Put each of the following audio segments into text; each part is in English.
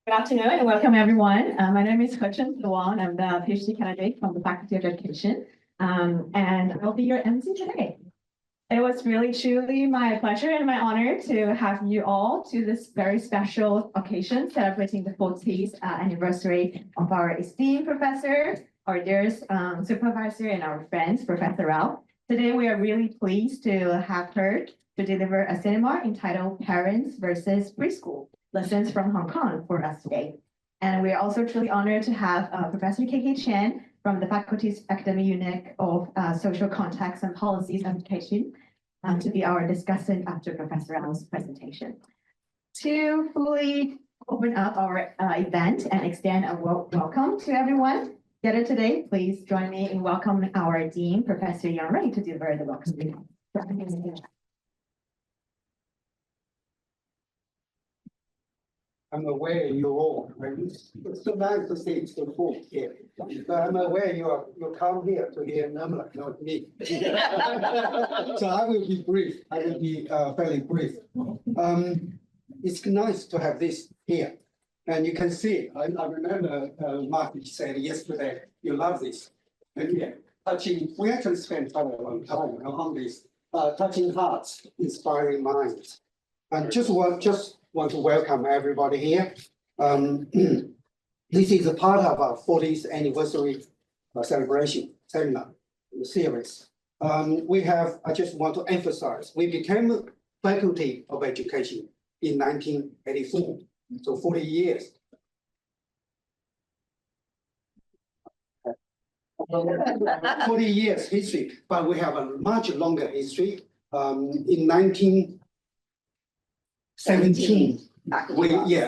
Good afternoon and welcome everyone. My name is Chen Luan. I'm the PhD candidate from the Faculty of Education, and I'll be your MC today. It was really truly my pleasure and my honor to have you all to this very special occasion celebrating the 40th anniversary of our esteemed professor, our dearest supervisor and our friends, Professor Rao. Today we are really pleased to have her to deliver a seminar entitled Parents versus Preschool. Lessons from Hong Kong for us today. And we are also truly honored to have Professor K.K. Chen from the Faculty's Academic Unit of Social Context and Policies Education to be our discussant after Professor Rao's presentation. To fully open up our event and extend a welcome to everyone gathered today, please join me in welcoming our Dean, Professor Yang Rui, to deliver the welcome. I'm aware you're all, it's so nice to see it's so full here. But I'm aware you come here to hear Nirmala, not me. So I will be brief. I will be fairly brief. It's nice to have this here. And you can see, I remember Mark said yesterday, you love this. And yeah, touching, we actually spent quite a long time on this, touching hearts, inspiring minds. And just want to welcome everybody here. This is a part of our 40th anniversary celebration seminar series. I just want to emphasize, we became Faculty of Education in 1984, so 40 years. 40 years history, but we have a much longer history. In 1917,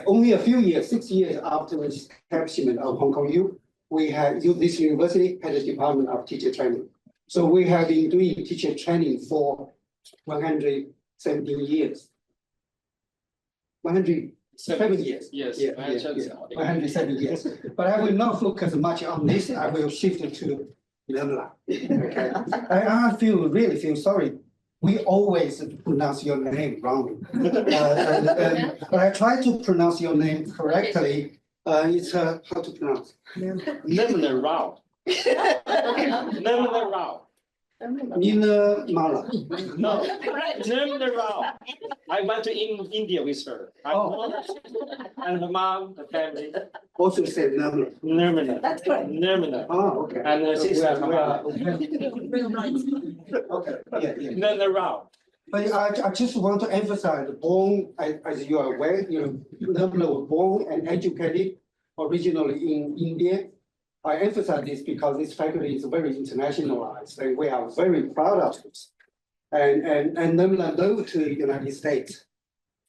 only a few years, 6 years after the establishment of Hong Kong U, this university had a department of teacher training. So we have been doing teacher training for 117 years. 107 years. Yes, yeah, 107 years. But I will not focus much on this. I will shift to Nirmala. Okay. I really feel sorry. We always pronounce your name wrongly. But I try to pronounce your name correctly. It's how to pronounce? Nirmala Rao. Nirmala Rao. Nirmala. No, Nirmala Rao. I went to India with her. And her mom, the family. Also said Nirmala. Nirmala. That's correct. Nirmala. Oh, okay. And her sister. Okay. Yeah. Nirmala Rao. But I just want to emphasize, born, as you are aware, Nirmala was born and educated originally in India. I emphasize this because this faculty is very internationalized, and we are very proud of it. And Nirmala moved to the United States.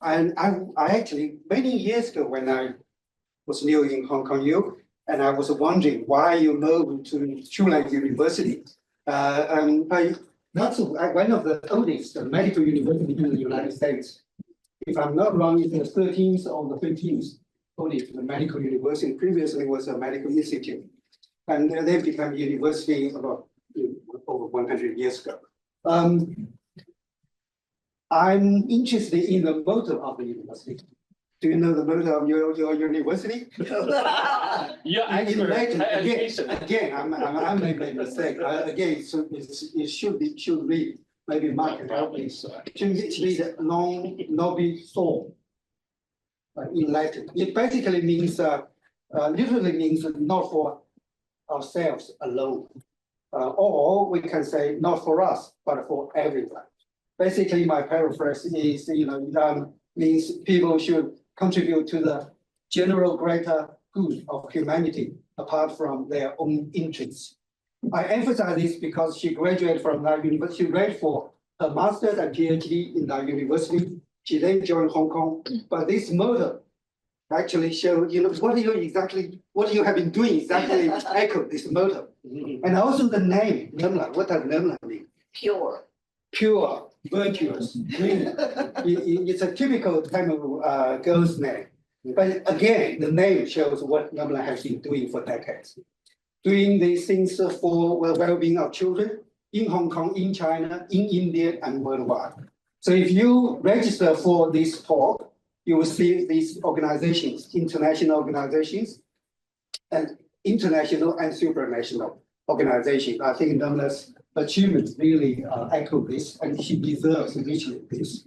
And I actually, many years ago, when I was new in Hong Kong U, and I was wondering why you moved to Chulan University. That's one of the oldest medical universities in the United States. If I'm not wrong, it's the 13th or the 15th oldest medical university. Previously was a medical institute. And they became university about over 100 years ago. I'm interested in the motto of the university. Do you know the motto of your university? Yeah, Again, I made a mistake. Again, so it should read. Maybe Mark can help me. Should read non nobis sum in Latin. It basically means, literally means not for ourselves alone, or we can say not for us, but for everyone. Basically, my paraphrase is, means people should contribute to the general greater good of humanity apart from their own interests. I emphasize this because she graduated from that university. She read for a master's and PhD in that university. She then joined Hong Kong. But this motto actually shows, what you have been doing exactly echo this motto. And also the name, Nirmala. What does Nirmala mean? Pure. Pure, virtuous. It's a typical kind of girl's name. But again, the name shows what Nirmala has been doing for decades. Doing these things for the well-being of children in Hong Kong, in China, in India, and worldwide. So if you register for this talk, you will see these organizations, international organizations, and international and supranational organizations. I think Nirmala's achievements really echo this, and she deserves richly this.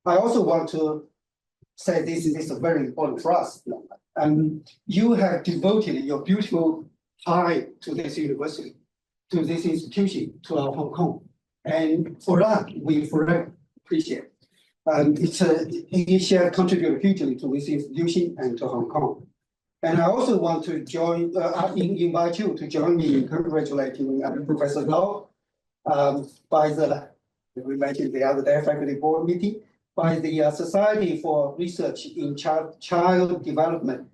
I also want to say this is very important for us. You have devoted your beautiful time to this university, to this institution, to our Hong Kong. And for that, we forever appreciate. It's a shared contributed hugely to this institution and to Hong Kong. And I also want to invite you to join me in congratulating Professor Rao by we mentioned the other day, faculty board meeting, by the Society for Research in Child Development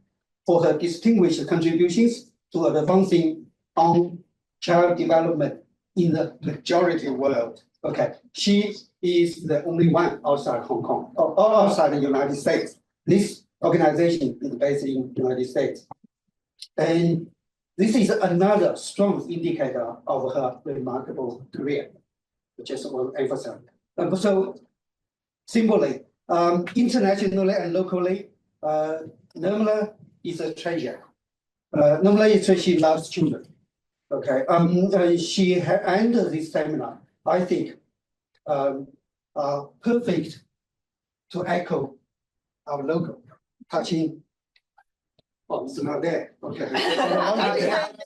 for her distinguished contributions to advancing on child development in the majority world. Okay, she is the only one outside Hong Kong, or outside the United States. This organization is based in the United States. And this is another strong indicator of her remarkable career, which is what I emphasize. So, simply, internationally and locally, Nirmala is a treasure. Nirmala is she loves children. Okay, she ended this seminar, I think, perfect to echo our logo, touching. Oh, it's not there. Okay.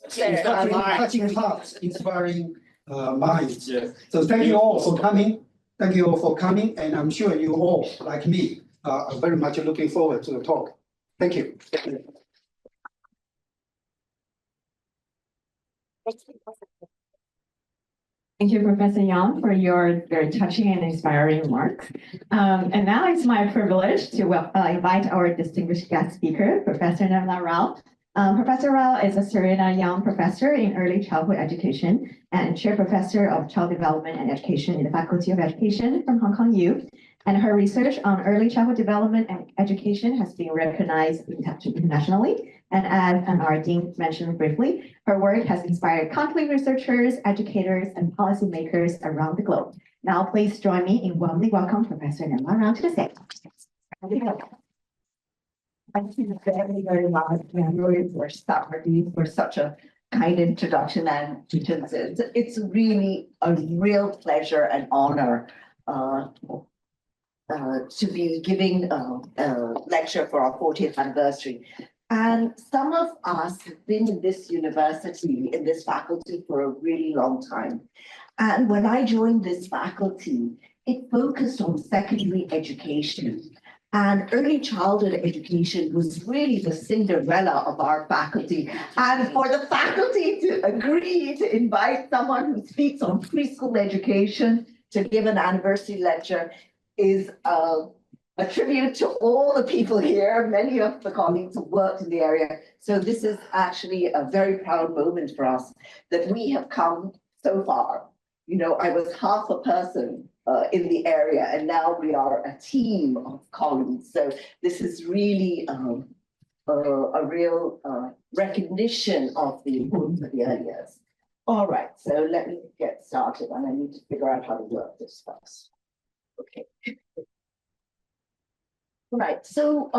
Touching hearts, inspiring minds. Yes. So thank you all for coming. Thank you all for coming, and I'm sure you all, like me, are very much looking forward to the talk. Thank you. Thank you, Professor Yang, for your very touching and inspiring remarks. And now it's my privilege to invite our distinguished guest speaker, Professor Nirmala Rao. Professor Rao is a Serena Young Professor in Early Childhood Education and Chair Professor of Child Development and Education in the Faculty of Education from Hong Kong U. And her research on early childhood development and education has been recognized internationally. And as our dean mentioned briefly, her work has inspired countless researchers, educators, and policymakers around the globe. Now, please join me in warmly welcome Professor Nirmala Rao to the stage. Thank you very much, Mary, for such a kind introduction and it's really a real pleasure and honor to be giving a lecture for our 40th anniversary. And some of us have been in this university, in this faculty for a really long time. And when I joined this faculty, it focused on secondary education. And early childhood education was really the Cinderella of our faculty. And for the faculty to agree to invite someone who speaks on preschool education to give an anniversary lecture is a tribute to all the people here, many of the colleagues who worked in the area. So this is actually a very proud moment for us that we have come so far. You know, I was half a person in the area, and now we are a team of colleagues. So this is really a real recognition of the importance of the early years. All right, so let me get started, and I need to figure out how to work this first. Okay. Right, so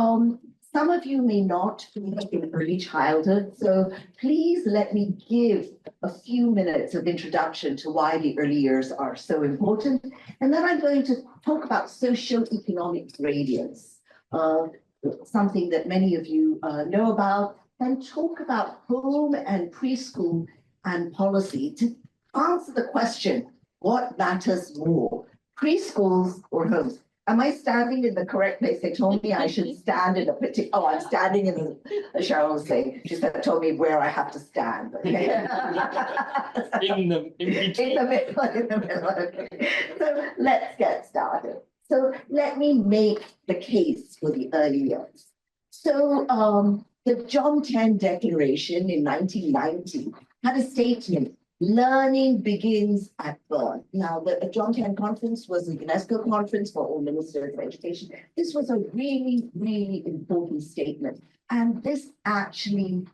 some of you may not be in early childhood, so please let me give a few minutes of introduction to why the early years are so important. And then I'm going to talk about socioeconomic gradients, something that many of you know about, and talk about home and preschool and policy to answer the question, what matters more, preschools or homes? Am I standing in the correct place? They told me I should stand in a particular, oh, I'm standing in the, Cheryl was saying, she told me where I have to stand. Okay. In the middle, okay. So let's get started. So let me make the case for the early years. So the John 10 Declaration in 1990 had a statement, learning begins at birth. Now, the John 10 conference was a UNESCO conference for all ministers of education. This was a really, really important statement. And this actually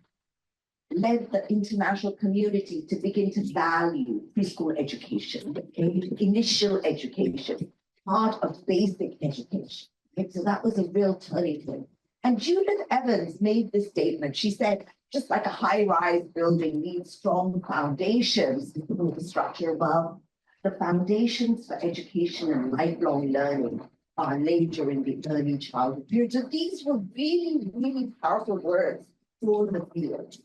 led the international community to begin to value preschool education, okay, initial education. part of basic education. Right? So that was a real turning point. And Judith Evans made this statement. She said, just like a high-rise building needs strong foundations to put the structure above, the foundations for education and lifelong learning are laid during the early childhood period. So these were really, really powerful words for the field.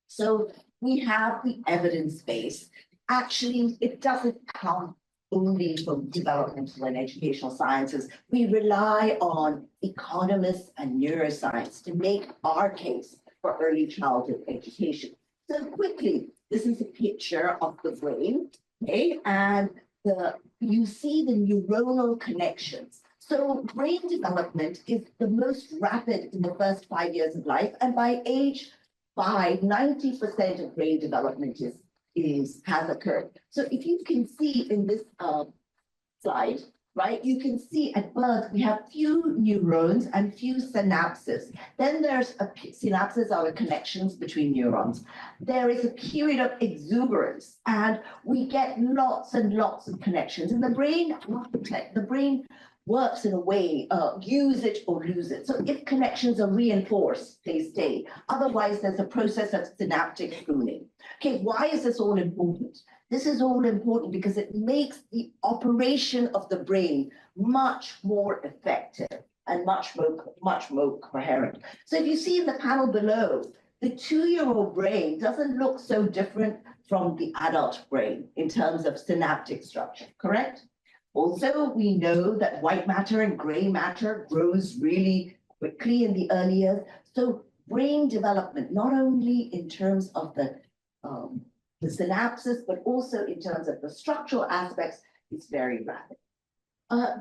So we have the evidence base. Actually, it doesn't come only from developmental and educational sciences. We rely on economists and neuroscience to make our case for early childhood education. So quickly, this is a picture of the brain, okay? And you see the neuronal connections. So brain development is the most rapid in the first 5 years of life. And by age 5, 90% of brain development has occurred. So if you can see in this slide, right, you can see at birth we have few neurons and few synapses. Then there's synapses are the connections between neurons. There is a period of exuberance, and we get lots and lots of connections. And the brain works in a way, use it or lose it. So if connections are reinforced, they stay. Otherwise, there's a process of synaptic pruning. Okay, why is this all important? This is all important because it makes the operation of the brain much more effective and much more coherent. So if you see in the panel below, the 2-year-old brain doesn't look so different from the adult brain in terms of synaptic structure, correct? Also, we know that white matter and gray matter grows really quickly in the early years. So brain development, not only in terms of the synapses, but also in terms of the structural aspects, is very rapid.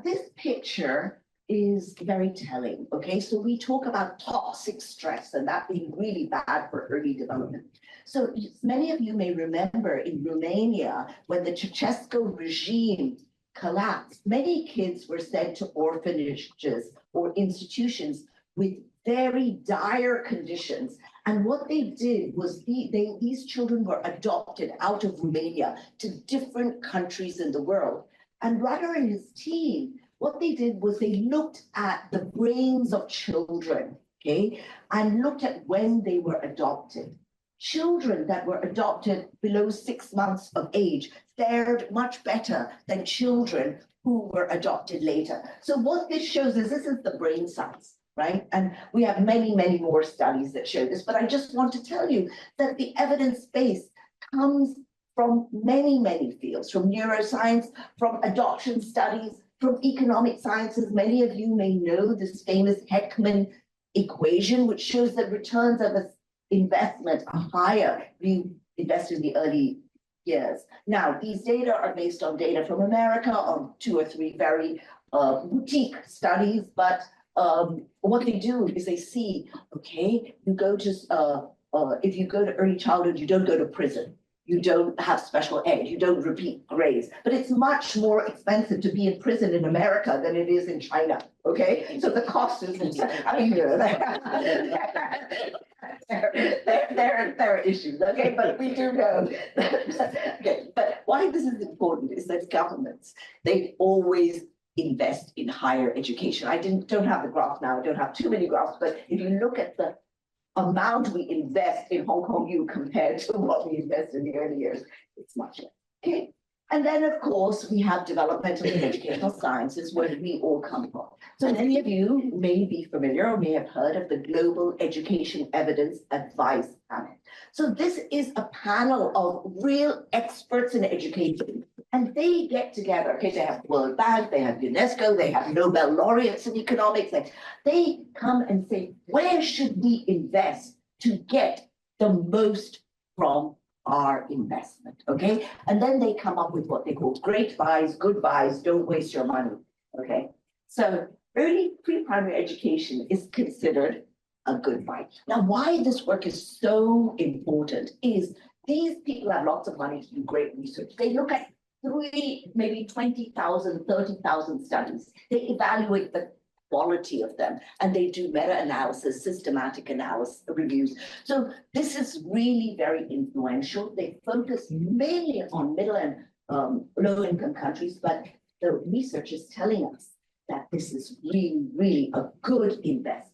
This picture is very telling, okay? So we talk about toxic stress and that being really bad for early development. So many of you may remember in Romania, when the Ceausescu regime collapsed, many kids were sent to orphanages or institutions with very dire conditions. And what they did was these children were adopted out of Romania to different countries in the world. And Rudder and his team, what they did was they looked at the brains of children, okay, and looked at when they were adopted. Children that were adopted below 6 months of age fared much better than children who were adopted later. So what this shows is this is the brain size, right? And we have many, many more studies that show this, but I just want to tell you that the evidence base comes from many, many fields, from neuroscience, from adoption studies, from economic sciences. Many of you may know this famous Heckman equation, which shows that returns of an investment are higher if you invest in the early years. Now, these data are based on data from America, on 2 or 3 very boutique studies, but what they do is they see, okay, you go to, if you go to early childhood, you don't go to prison. You don't have special ed, you don't repeat grades, but it's much more expensive to be in prison in America than it is in China, okay? So the cost is, I mean, there are issues, okay? But we do know, okay, but why this is important is that governments, they always invest in higher education. I don't have the graph now, I don't have too many graphs, but if you look at the amount we invest in Hong Kong U compared to what we invest in the early years, it's much less, okay? And then, of course, we have developmental and educational sciences, where we all come from. So many of you may be familiar or may have heard of the Global Education Evidence Advice Panel. So this is a panel of real experts in education, and they get together, okay, they have World Bank, they have UNESCO, they have Nobel laureates in economics, and they come and say, where should we invest to get the most from our investment, okay? And then they come up with what they call great buys, good buys, don't waste your money, okay? So early pre-primary education is considered a good buy. Now, why this work is so important is these people have lots of money to do great research. They look at 3, maybe 20,000, 30,000 studies. They evaluate the quality of them, and they do meta-analysis, systematic analysis, reviews. So this is really very influential. They focus mainly on middle and low-income countries, but the research is telling us that this is really, really a good investment.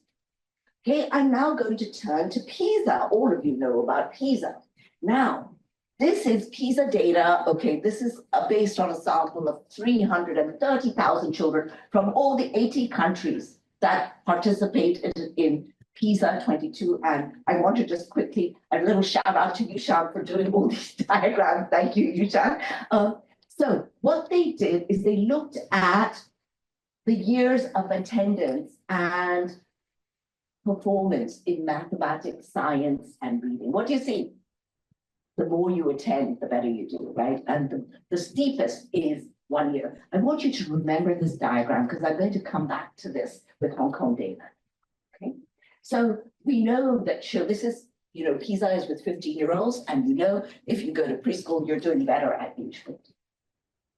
Okay, I'm now going to turn to PISA. All of you know about PISA. Now, this is PISA data. Okay, this is based on a sample of 330,000 children from all the 80 countries that participated in PISA 22. And I want to just quickly, a little shout out to Yushan for doing all these diagrams. Thank you, Yushan. So what they did is they looked at the years of attendance and performance in mathematics, science, and reading. What do you see? The more you attend, the better you do, right? And the steepest is 1 year. I want you to remember this diagram because I'm going to come back to this with Hong Kong data. Okay, so we know that this is, PISA is with 15-year-olds, and if you go to preschool, you're doing better at age 15.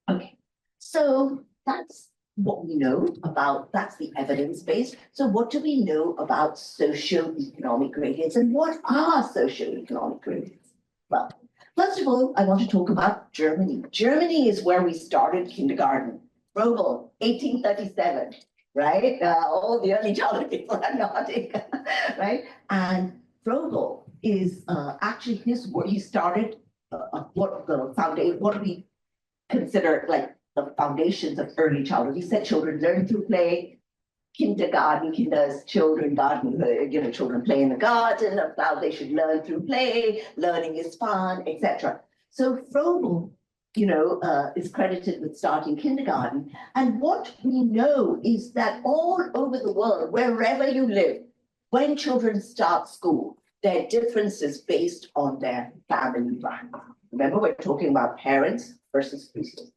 Okay, so that's what we know about, that's the evidence base. So what do we know about socioeconomic gradients, and what are socioeconomic gradients? Well, first of all, I want to talk about Germany. Germany is where we started kindergarten. Froebel, 1837, right? All the early childhood people are nodding, right? And Froebel is actually his work. He started what we consider like the foundations of early childhood. He said children learn through play. Kindergarten, children play in the garden, about they should learn through play, learning is fun, etc. So Froebel, is credited with starting kindergarten. And what we know is that all over the world, wherever you live, when children start school, there are differences based on their family background. Remember, we're talking about parents versus preschool.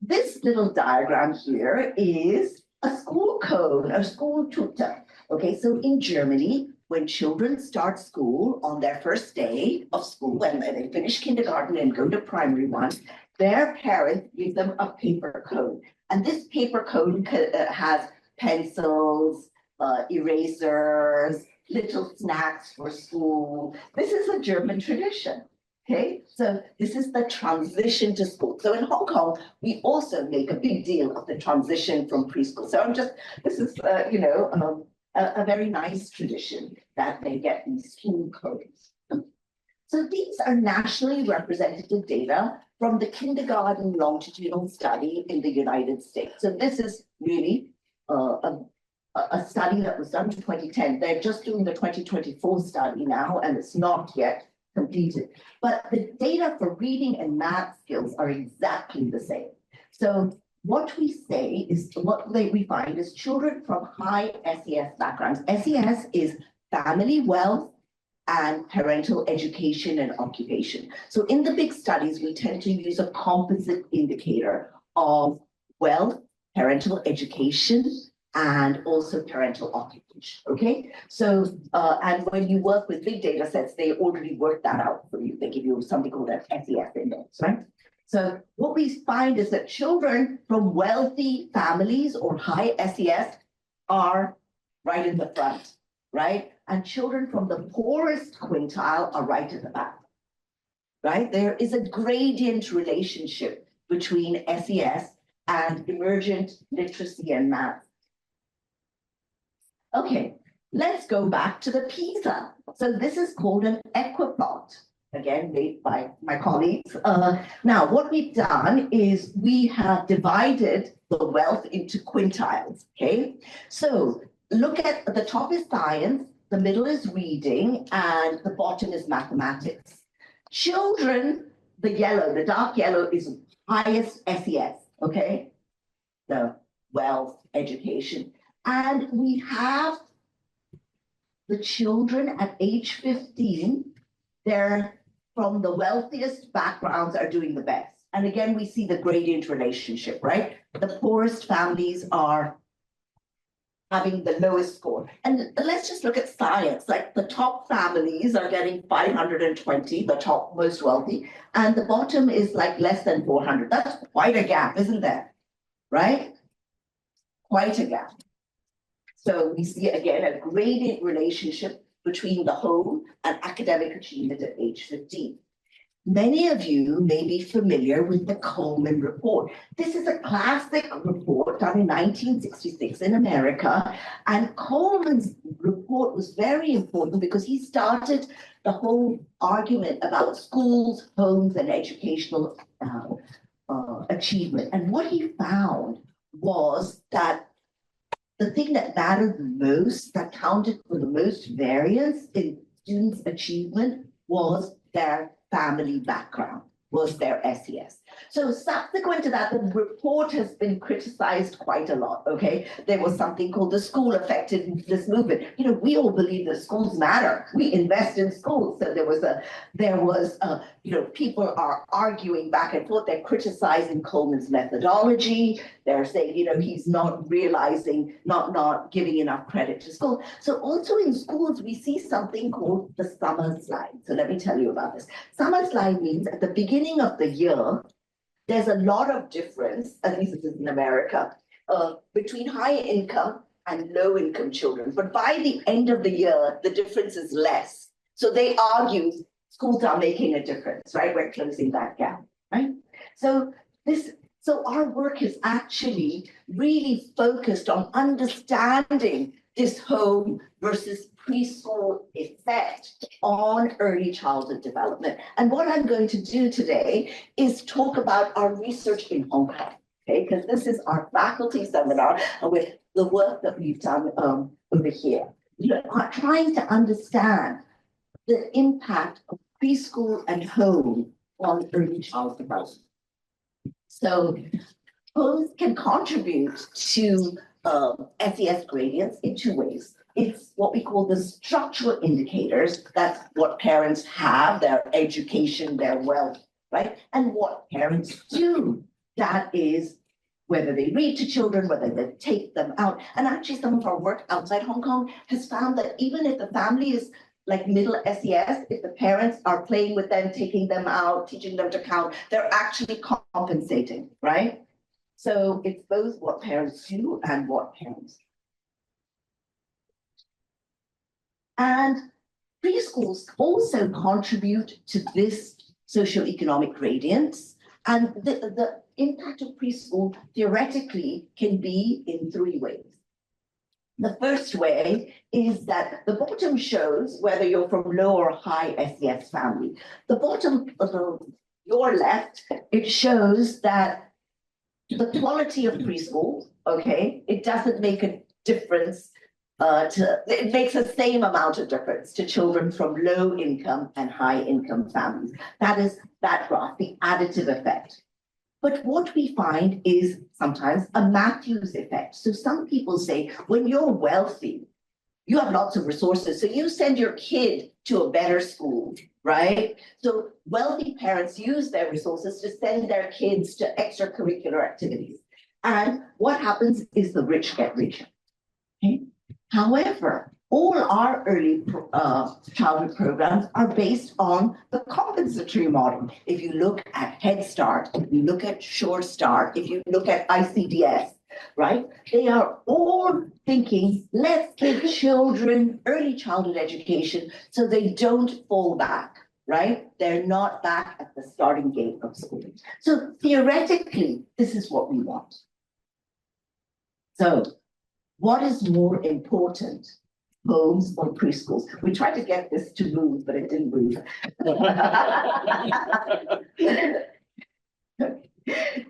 This little diagram here is a school code, a school tutor. Okay, so in Germany, when children start school on their first day of school, when they finish kindergarten and go to primary one, their parents give them a paper code. And this paper code has pencils, erasers, little snacks for school. This is a German tradition. Okay, so this is the transition to school. So in Hong Kong, we also make a big deal of the transition from preschool. So this is, a very nice tradition that they get these school codes. So these are nationally representative data from the kindergarten longitudinal study in the United States. So this is really a study that was done in 2010. They're just doing the 2024 study now, and it's not yet completed. But the data for reading and math skills are exactly the same. So what we say is, we find is children from high SES backgrounds. SES is family wealth and parental education and occupation. So in the big studies, we tend to use a composite indicator of wealth, parental education, and also parental occupation, okay? So, and when you work with big data sets, they already work that out for you. They give you something called an SES index, right? So what we find is that children from wealthy families or high SES are right in the front, right? And children from the poorest quintile are right at the back, right? There is a gradient relationship between SES and emergent literacy and math. Okay, let's go back to the PISA. So this is called an equiplot, again, made by my colleagues. Now, what we've done is we have divided the wealth into quintiles, okay? So look at the top is science, the middle is reading, and the bottom is mathematics. Children, the dark yellow is highest SES, okay? The wealth, education. And we have the children at age 15, they're from the wealthiest backgrounds are doing the best. And again, we see the gradient relationship, right? The poorest families are having the lowest score. And let's just look at science, like the top families are getting 520, the top most wealthy, and the bottom is like less than 400. That's quite a gap, isn't that? Right? Quite a gap. So we see again a gradient relationship between the home and academic achievement at age 15. many of you may be familiar with the Coleman Report. This is a classic report done in 1966 in America. And Coleman's report was very important because he started the whole argument about schools, homes, and educational achievement. And what he found was that the thing that mattered the most, that counted for the most variance in students' achievement, was their family background, was their SES. So subsequent to that, the report has been criticized quite a lot, okay? There was something called the school effectiveness movement. You know, we all believe that schools matter. We invest in schools. So there was people are arguing back and forth. They're criticizing Coleman's methodology. They're saying, you know, he's not realizing, not giving enough credit to school. So also in schools, we see something called the summer slide. So let me tell you about this. Summer slide means at the beginning of the year, there's a lot of difference, at least it is in America, between high income and low income children. But by the end of the year, the difference is less. So they argue schools are making a difference, right? We're closing that gap, right? So our work is actually really focused on understanding this home versus preschool effect on early childhood development. And what I'm going to do today is talk about our research in Hong Kong, okay? Because this is our faculty seminar with the work that we've done over here. You know, trying to understand the impact of preschool and home on early childhood development. So homes can contribute to SES gradients in two ways. It's what we call the structural indicators. That's what parents have, their education, their wealth, right? And what parents do. That is whether they read to children, whether they take them out. And actually some of our work outside Hong Kong has found that even if the family is like middle SES, if the parents are playing with them, taking them out, teaching them to count, they're actually compensating, right? So it's both what parents do and what parents. And preschools also contribute to this socioeconomic gradients. And the impact of preschool theoretically can be in three ways. The first way is that the bottom shows whether you're from low or high SES family. The bottom, your left, it shows that the quality of preschool, okay, it doesn't make a difference it makes the same amount of difference to children from low income and high income families. That is that graph, the additive effect. But what we find is sometimes a Matthews effect. So some people say, when you're wealthy, you have lots of resources, so you send your kid to a better school, right? So wealthy parents use their resources to send their kids to extracurricular activities. And what happens is the rich get richer. Okay? However, all our early childhood programs are based on the compensatory model. If you look at Head Start, if you look at Sure Start, if you look at ICDS, right? They are all thinking, let's give children early childhood education so they don't fall back, right? They're not back at the starting gate of school. So theoretically, this is what we want. So what is more important, homes or preschools? We tried to get this to move, but it didn't move.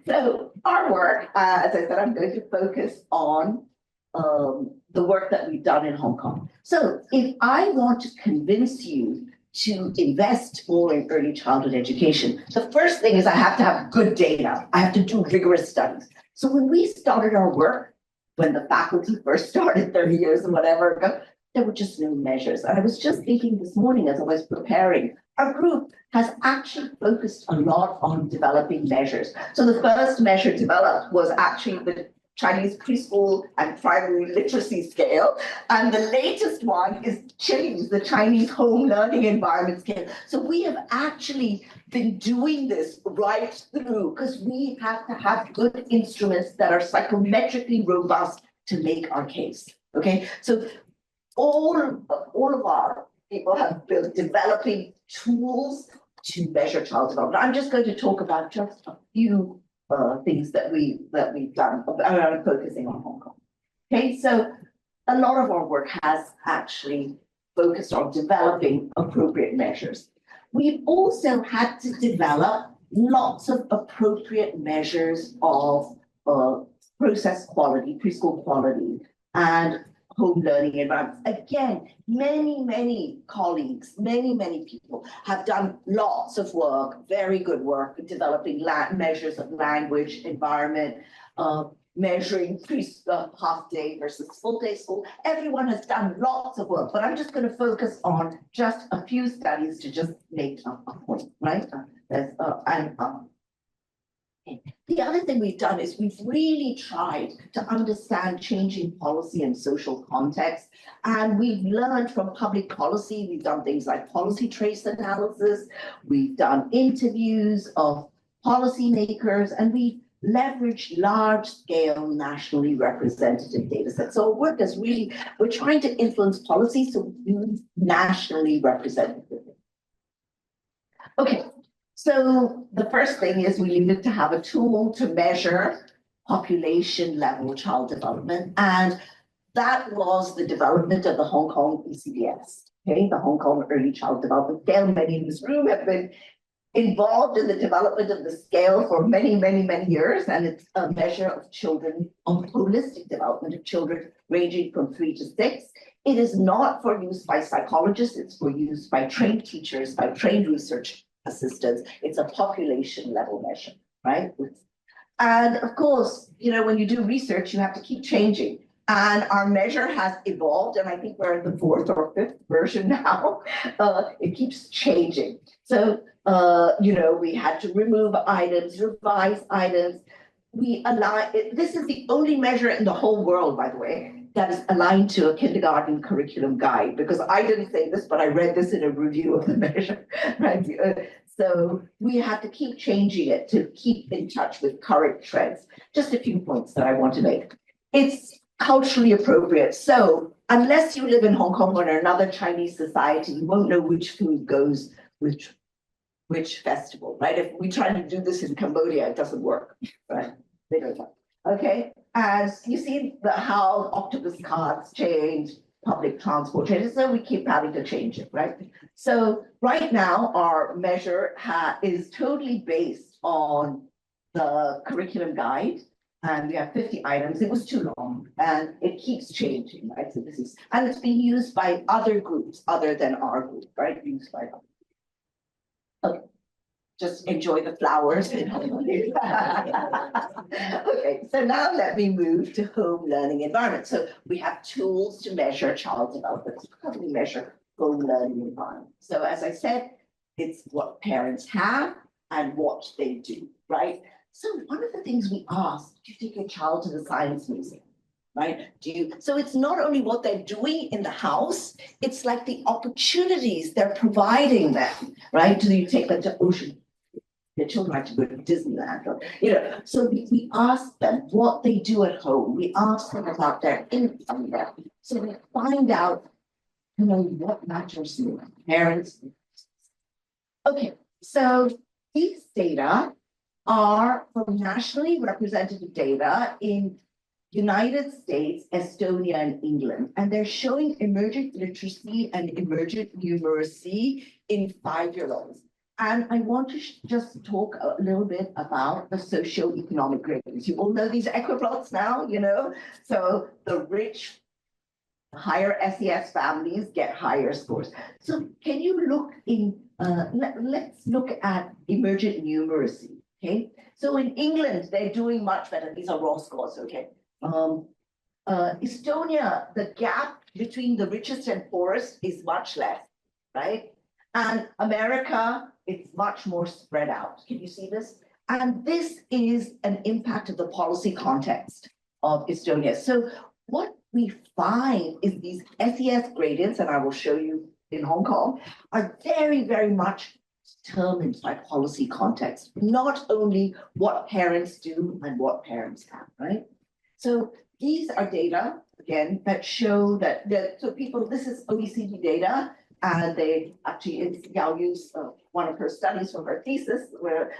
So our work, as I said, I'm going to focus on the work that we've done in Hong Kong. So if I want to convince you to invest more in early childhood education, the first thing is I have to have good data. I have to do rigorous studies. So when we started our work, when the faculty first started 30 years or whatever ago, there were just no measures. And I was just thinking this morning as I was preparing, our group has actually focused a lot on developing measures. So the first measure developed was actually the Chinese preschool and primary literacy scale. And the latest one is CHILLIES, the Chinese home learning environment scale. So we have actually been doing this right through because we have to have good instruments that are psychometrically robust to make our case. Okay, so all of our people have built developing tools to measure child development. I'm just going to talk about just a few things that we've done around focusing on Hong Kong. Okay, so a lot of our work has actually focused on developing appropriate measures. We've also had to develop lots of appropriate measures of process quality, preschool quality, and home learning environments. Again, many colleagues, many people have done lots of work, very good work, developing measures of language, environment, measuring half day versus full day school. Everyone has done lots of work, but I'm just going to focus on just a few studies to just make a point, right? The other thing we've done is we've really tried to understand changing policy and social context. And we've learned from public policy. We've done things like policy trace analysis. We've done interviews of policymakers, and we've leveraged large-scale nationally representative data sets. So our work is really, we're trying to influence policy, so use nationally representative. Okay. So the first thing is we needed to have a tool to measure population level child development. And that was the development of the Hong Kong ECDS, okay, the Hong Kong Early Child Development Scale. Many in this room have been involved in the development of the scale for many years. And it's a measure of children, of holistic development of children ranging from 3 to 6. It is not for use by psychologists, it's for use by trained teachers, by trained research assistants. It's a population level measure, right? And of course, you know, when you do research, you have to keep changing. And our measure has evolved, and I think we're in the 4th or 5th version now. It keeps changing. So, you know, we had to remove items, revise items. This is the only measure in the whole world, by the way, that is aligned to a kindergarten curriculum guide, because I didn't say this, but I read this in a review of the measure, right? So we have to keep changing it to keep in touch with current trends. Just a few points that I want to make. It's culturally appropriate. So unless you live in Hong Kong or another Chinese society, you won't know which food goes which festival, right? If we try to do this in Cambodia, it doesn't work, right? They don't know. Okay, as you see how octopus cards change, public transport changes, so we keep having to change it, right? So right now, our measure is totally based on the curriculum guide, and we have 50 items. It was too long, and it keeps changing, right? So this is, and it's being used by other groups other than our group, right? Used by others. Okay. Just enjoy the flowers. Okay, so now let me move to home learning environment. So we have tools to measure child development. So how do we measure home learning environment? So as I said, it's what parents have and what they do, right? So one of the things we ask, do you take your child to the science museum? Right? So it's not only what they're doing in the house, it's like the opportunities they're providing them, right? Do you take them to ocean? Their children like to go to Disneyland, or, you know, so we ask them what they do at home. We ask them about their income there. So we find out, you know, what matters to parents. Okay, so these data are from nationally representative data in United States, Estonia, and England, and they're showing emergent literacy and emergent numeracy in 5-year-olds. And I want to just talk a little bit about the socioeconomic gradients. You all know these equiplots now, you know? So the rich, higher SES families get higher scores. So can you look in, let's look at emergent numeracy, okay? So in England, they're doing much better. These are raw scores, okay? Estonia, the gap between the richest and poorest is much less, right? And America, it's much more spread out. Can you see this? And this is an impact of the policy context of Estonia. So what we find is these SES gradients, and I will show you in Hong Kong, are very much determined by policy context, not only what parents do and what parents have, right? So these are data, again, that show that, so people, this is OECD data, and they actually, I'll use one of her studies from her thesis, where,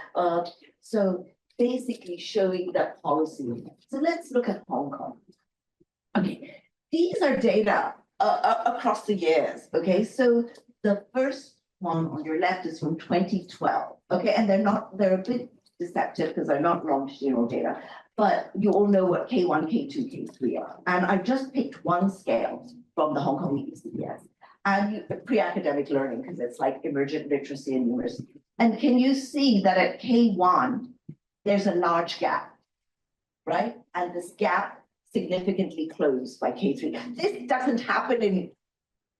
so basically showing that policy. So let's look at Hong Kong. Okay, these are data across the years, okay? So the first one on your left is from 2012, okay? And they're a bit deceptive because they're not longitudinal data, but you all know what K1, K2, K3 are. And I just picked one scale from the Hong Kong ECDS and pre-academic learning, because it's like emergent literacy and numeracy. And can you see that at K1, there's a large gap, right? And this gap significantly closed by K3. This doesn't happen in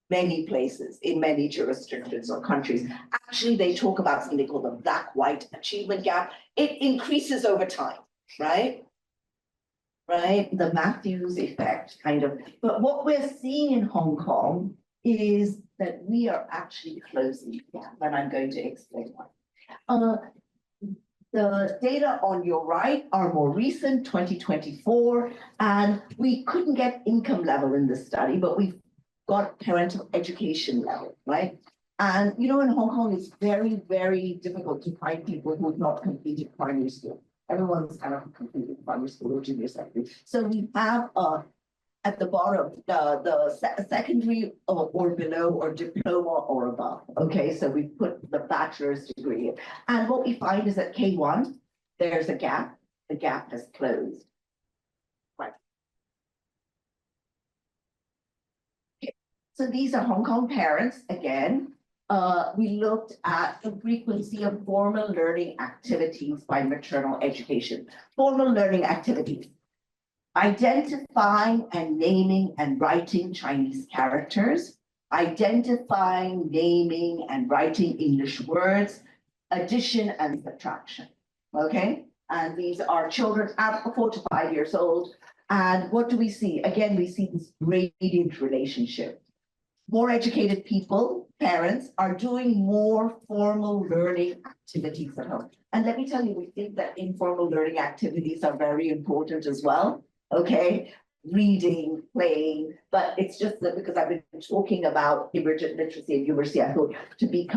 many places, in many jurisdictions or countries. Actually, they talk about something called the black-white achievement gap. It increases over time, right? Right, the Matthews effect kind of. But what we're seeing in Hong Kong is that we are actually closing the gap, and I'm going to explain why. The data on your right are more recent, 2024, and we couldn't get income level in this study, but we've got parental education level, right? And you know, in Hong Kong, it's very, very difficult to find people who have not completed primary school. Everyone's kind of completed primary school or junior secondary. So we have at the bottom, the secondary or below or diploma or above. Okay, so we put the bachelor's degree in. And what we find is at K1, there's a gap. The gap has closed. Right. Okay. So these are Hong Kong parents again. We looked at the frequency of formal learning activities by maternal education. Formal learning activities. Identifying and naming and writing Chinese characters, identifying, naming and writing English words, addition and subtraction, okay? And these are children at 4 to 5 years old. And what do we see? Again, we see this gradient relationship. More educated people, parents, are doing more formal learning activities at home. And let me tell you, we think that informal learning activities are very important as well. Okay, reading, playing, but it's just that because I've been talking about emergent literacy and numeracy, I thought to be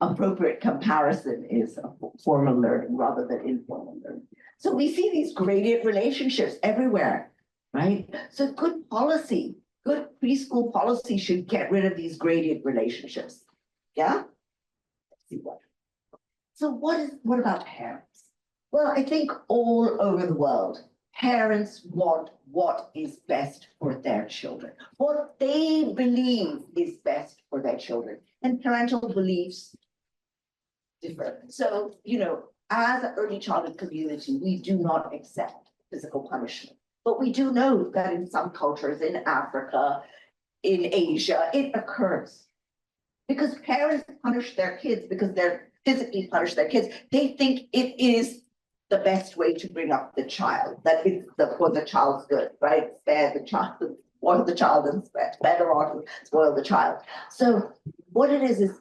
appropriate comparison is formal learning rather than informal learning. So we see these gradient relationships everywhere, right? So good policy, good preschool policy should get rid of these gradient relationships. Yeah? Let's see what. So what about parents? Well, I think all over the world, parents want what is best for their children, what they believe is best for their children, and parental beliefs differ. So, you know, as an early childhood community, we do not accept physical punishment, but we do know that in some cultures, in Africa, in Asia, it occurs because parents punish their kids because they're physically punish their kids. They think it is the best way to bring up the child, that it's for the child's good, right? Spare the child, spoil the child and spare or spoil the child. So what it is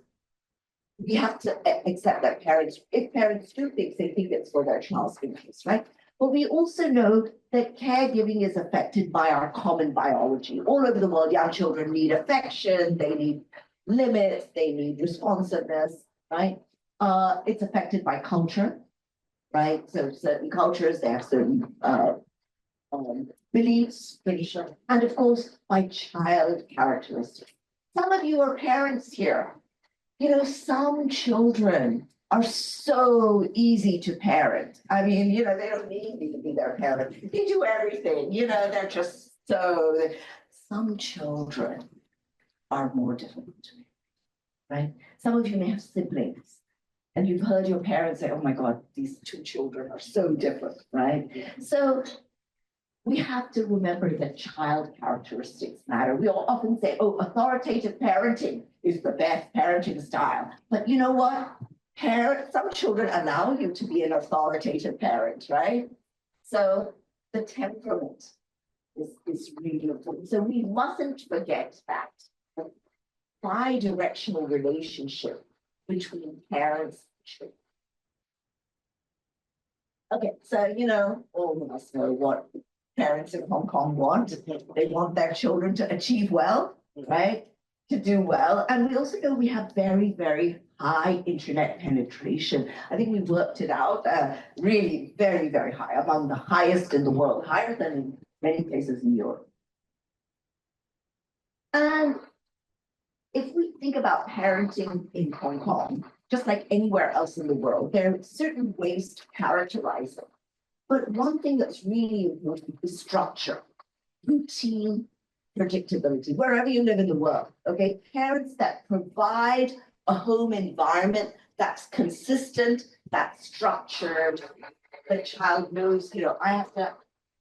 we have to accept that parents, if parents do things, they think it's for their child's interest, right? But we also know that caregiving is affected by our common biology. All over the world, young children need affection, they need limits, they need responsiveness, right? It's affected by culture. Right, so certain cultures, they have certain beliefs, tradition, and of course, by child characteristics. Some of you are parents here. You know, some children are so easy to parent. I mean, you know, they don't need me to be their parent. They do everything, you know, they're just so. Some children are more difficult to parent, right? Some of you may have siblings. And you've heard your parents say, oh my God, these two children are so different, right? Yeah. So we have to remember that child characteristics matter. We all often say, oh, authoritative parenting is the best parenting style. But you know what? Some children allow you to be an authoritative parent, right? So the temperament is really important. So we mustn't forget that bi-directional relationship between parents and children. Okay, so you know, all of us know what parents in Hong Kong want. They want their children to achieve well, right? to do well. And we also know we have very, very high internet penetration. I think we worked it out, really very, very high, among the highest in the world, higher than in many places in Europe. And if we think about parenting in Hong Kong, just like anywhere else in the world, there are certain ways to characterize it. But one thing that's really important is structure, routine, predictability, wherever you live in the world, okay? Parents that provide a home environment that's consistent, that's structured. The child knows, I have to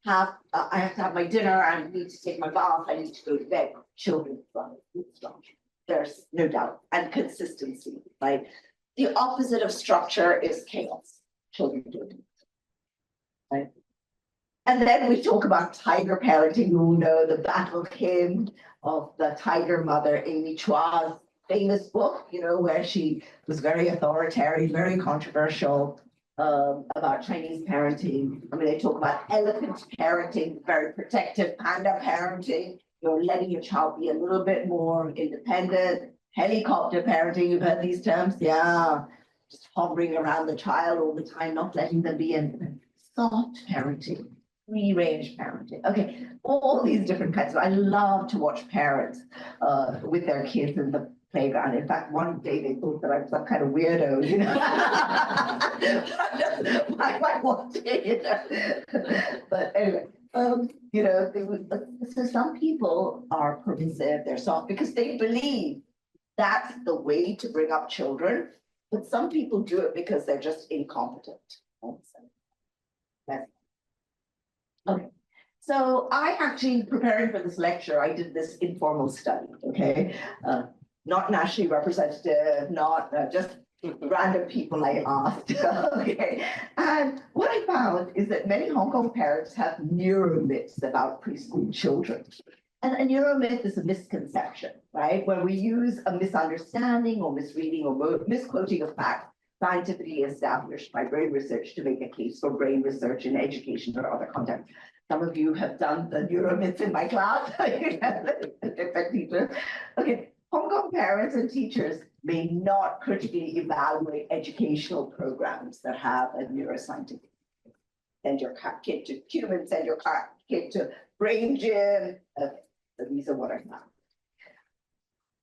have my dinner, I need to take my bath, I need to go to bed. Children thrive with structure. There's no doubt, and consistency, right? The opposite of structure is chaos. Children don't, right? And then we talk about tiger parenting. You know the battle hymn of the tiger mother, Amy Chua's famous book, where she was very authoritarian, very controversial about Chinese parenting. I mean, they talk about elephant parenting, very protective, panda parenting, letting your child be a little bit more independent, helicopter parenting, you've heard these terms, yeah, just hovering around the child all the time, not letting them be in soft parenting, free range parenting. Okay, all these different kinds. I love to watch parents with their kids in the playground. In fact, one day they thought that I was some kind of weirdo, I watching it. But anyway, so some people are permissive, they're soft because they believe that's the way to bring up children. But some people do it because they're just incompetent. Okay. So I actually, preparing for this lecture, I did this informal study, okay? Not nationally representative, not just random people I asked, okay? And what I found is that many Hong Kong parents have neuromyths about preschool children. And a neuromyth is a misconception, right? Where we use a misunderstanding or misreading or misquoting of facts scientifically established by brain research to make a case for brain research in education or other contexts. Some of you have done the neuromyths in my class. Okay, Hong Kong parents and teachers may not critically evaluate educational programs that have a neuroscientific. Send your kid to Cuban, send your kid to Brain Gym. Okay, so these are what I found.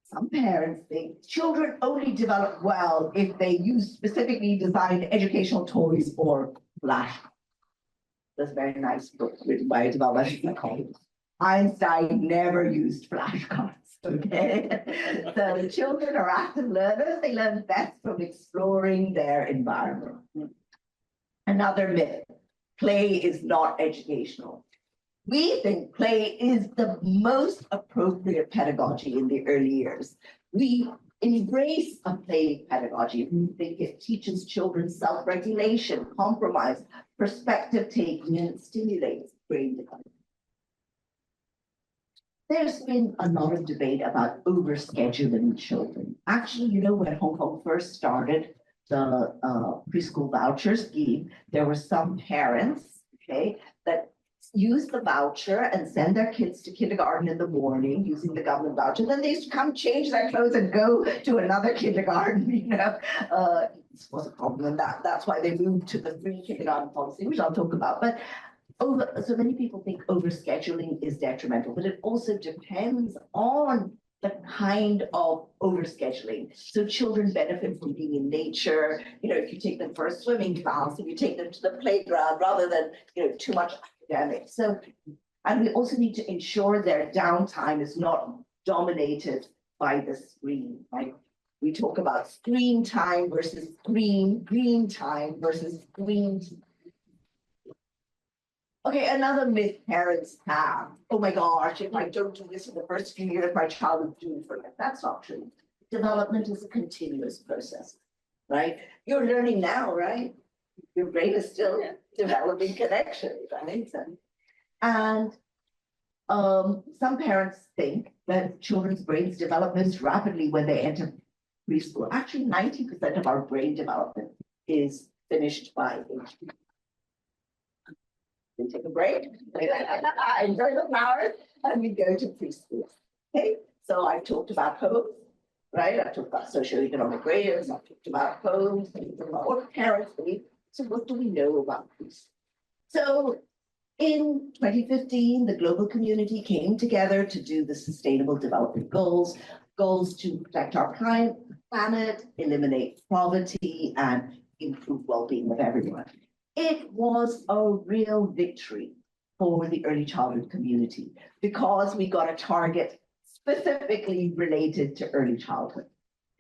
Some parents think children only develop well if they use specifically designed educational toys or flash. That's a very nice book written by a developmental psychologist. Einstein never used flashcards, okay? So children are active learners. They learn best from exploring their environment. Another myth, play is not educational. We think play is the most appropriate pedagogy in the early years. We embrace a play pedagogy. We think it teaches children self-regulation, compromise, perspective taking, and it stimulates brain development. There's been a lot of debate about overscheduling children. Actually, when Hong Kong first started the preschool voucher scheme, there were some parents, okay, that use the voucher and send their kids to kindergarten in the morning using the government voucher. Then they used to come change their clothes and go to another kindergarten, This was a problem, and that's why they moved to the free kindergarten policy, which I'll talk about. But so many people think overscheduling is detrimental, but it also depends on the kind of overscheduling. So children benefit from being in nature. If you take them for a swimming class, if you take them to the playground, rather than too much academic. So, and we also need to ensure their downtime is not dominated by the screen. Right? We talk about screen time versus green time versus green. Okay, another myth parents have. Oh my gosh, if I don't do this in the first few years, my child is doomed for life. That's not true. Development is a continuous process, right? You're learning now, right? Your brain is still developing connections, right? And some parents think that children's brains develop most rapidly when they enter preschool. Actually, 90% of our brain development is finished by age. We take a break, enjoy the flowers, and we go to preschool. Okay, So I talked about homes, right? I talked about socioeconomic gradients, I talked about homes, I talked about what parents believe. So what do we know about this? So in 2015, the global community came together to do the Sustainable Development Goals, goals to protect our planet, eliminate poverty, and improve well-being of everyone. It was a real victory for the early childhood community because we got a target specifically related to early childhood.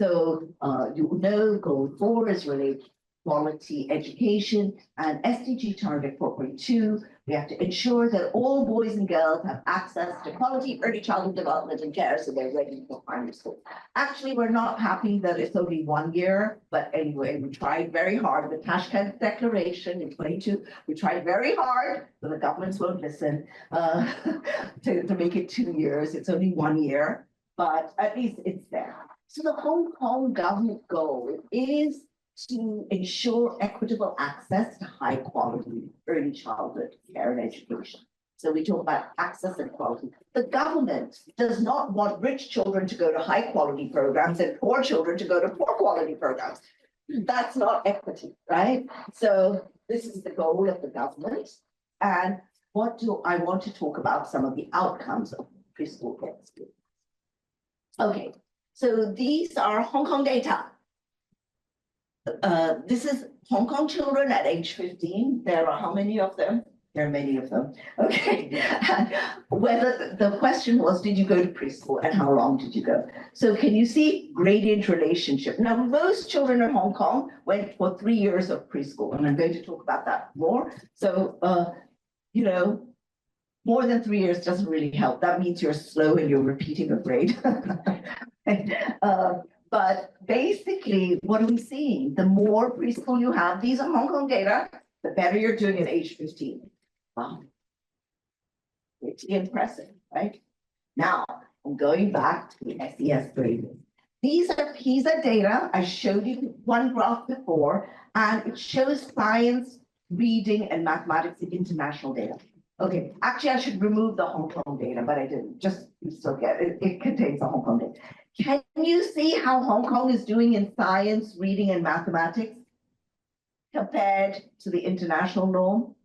So you know, goal 4 is related to quality education, and SDG target 4.2, we have to ensure that all boys and girls have access to quality early childhood development and care so they're ready for primary school. Actually, we're not happy that it's only 1 year, but anyway, we tried very hard. The Tashkent Declaration in 22, we tried very hard, but the governments won't listen to make it 2 years. It's only 1 year, but at least it's there. So the Hong Kong government goal is to ensure equitable access to high quality early childhood care and education. So we talk about access and quality. The government does not want rich children to go to high quality programs and poor children to go to poor quality programs. That's not equity, right? So this is the goal of the government. And what do I want to talk about some of the outcomes of preschool care? Okay, so these are Hong Kong data. This is Hong Kong children at age 15. There are how many of them? There are many of them. Okay. Whether the question was, did you go to preschool and how long did you go? So can you see gradient relationship? Now, most children in Hong Kong went for 3 years of preschool, and I'm going to talk about that more. So, you know, more than 3 years doesn't really help. That means you're slow and you're repeating a grade. But basically, what are we seeing? The more preschool you have, these are Hong Kong data, the better you're doing at age 15. Wow. It's impressive, right? Now, I'm going back to the SES grading. These are PISA data. I showed you one graph before, and it shows science, reading, and mathematics in international data. Okay, actually, I should remove the Hong Kong data, but I didn't. Just you still get it. It contains the Hong Kong data. Can you see how Hong Kong is doing in science, reading, and mathematics compared to the international norm?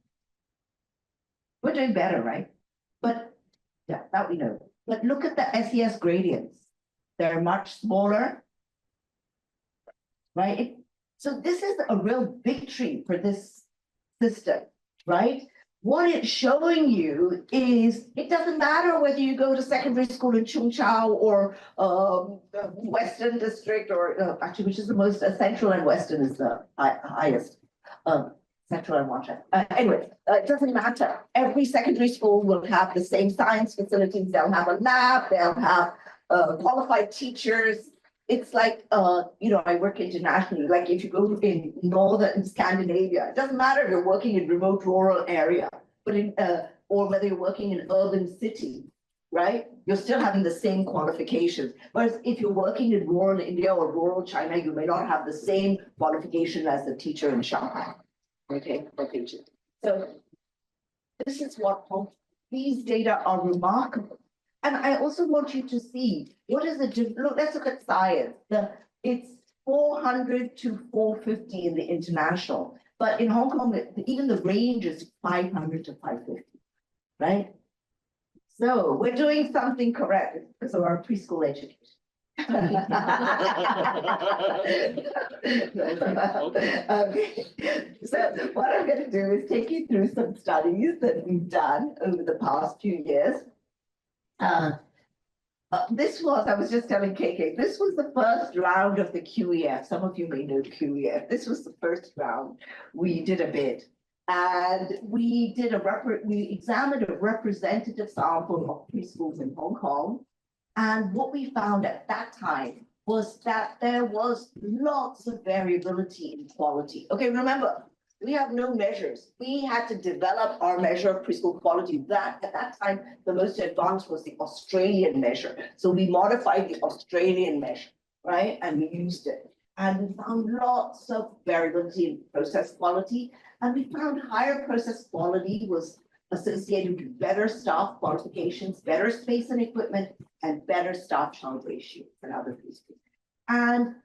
We're doing better, right? But yeah, that we know. But look at the SES gradients. They're much smaller, right? So this is a real victory for this system, right? What it's showing you is it doesn't matter whether you go to secondary school in Chung Chau or Western District or actually, which is the most central and Western is the highest. Central and Washington. Anyway, it doesn't matter. Every secondary school will have the same science facilities. They'll have a lab. They'll have qualified teachers. It's like, you know, I work internationally. Like if you go in northern Scandinavia, it doesn't matter if you're working in remote rural area, but in or whether you're working in urban city, right? You're still having the same qualifications. Whereas if you're working in rural India or rural China, you may not have the same qualification as the teacher in Shanghai. Okay, so this is what these data are remarkable. And I also want you to see what is the look. Let's look at science. It's 400 to 450 in the international, but in Hong Kong, even the range is 500 to 550, right? So we're doing something correct because of our preschool education. Okay. So what I'm going to do is take you through some studies that we've done over the past few years. This was, I was just telling KK, this was the first round of the QEF. Some of you may know QEF. This was the first round. We did a bid. And we did we examined a representative sample of preschools in Hong Kong. And what we found at that time was that there was lots of variability in quality. Okay, remember, we have no measures. We had to develop our measure of preschool quality. At that time, the most advanced was the Australian measure. So we modified the Australian measure, right? And we used it. And we found lots of variability in process quality. And we found higher process quality was associated with better staff qualifications, better space and equipment, and better staff-child ratios than other preschools. And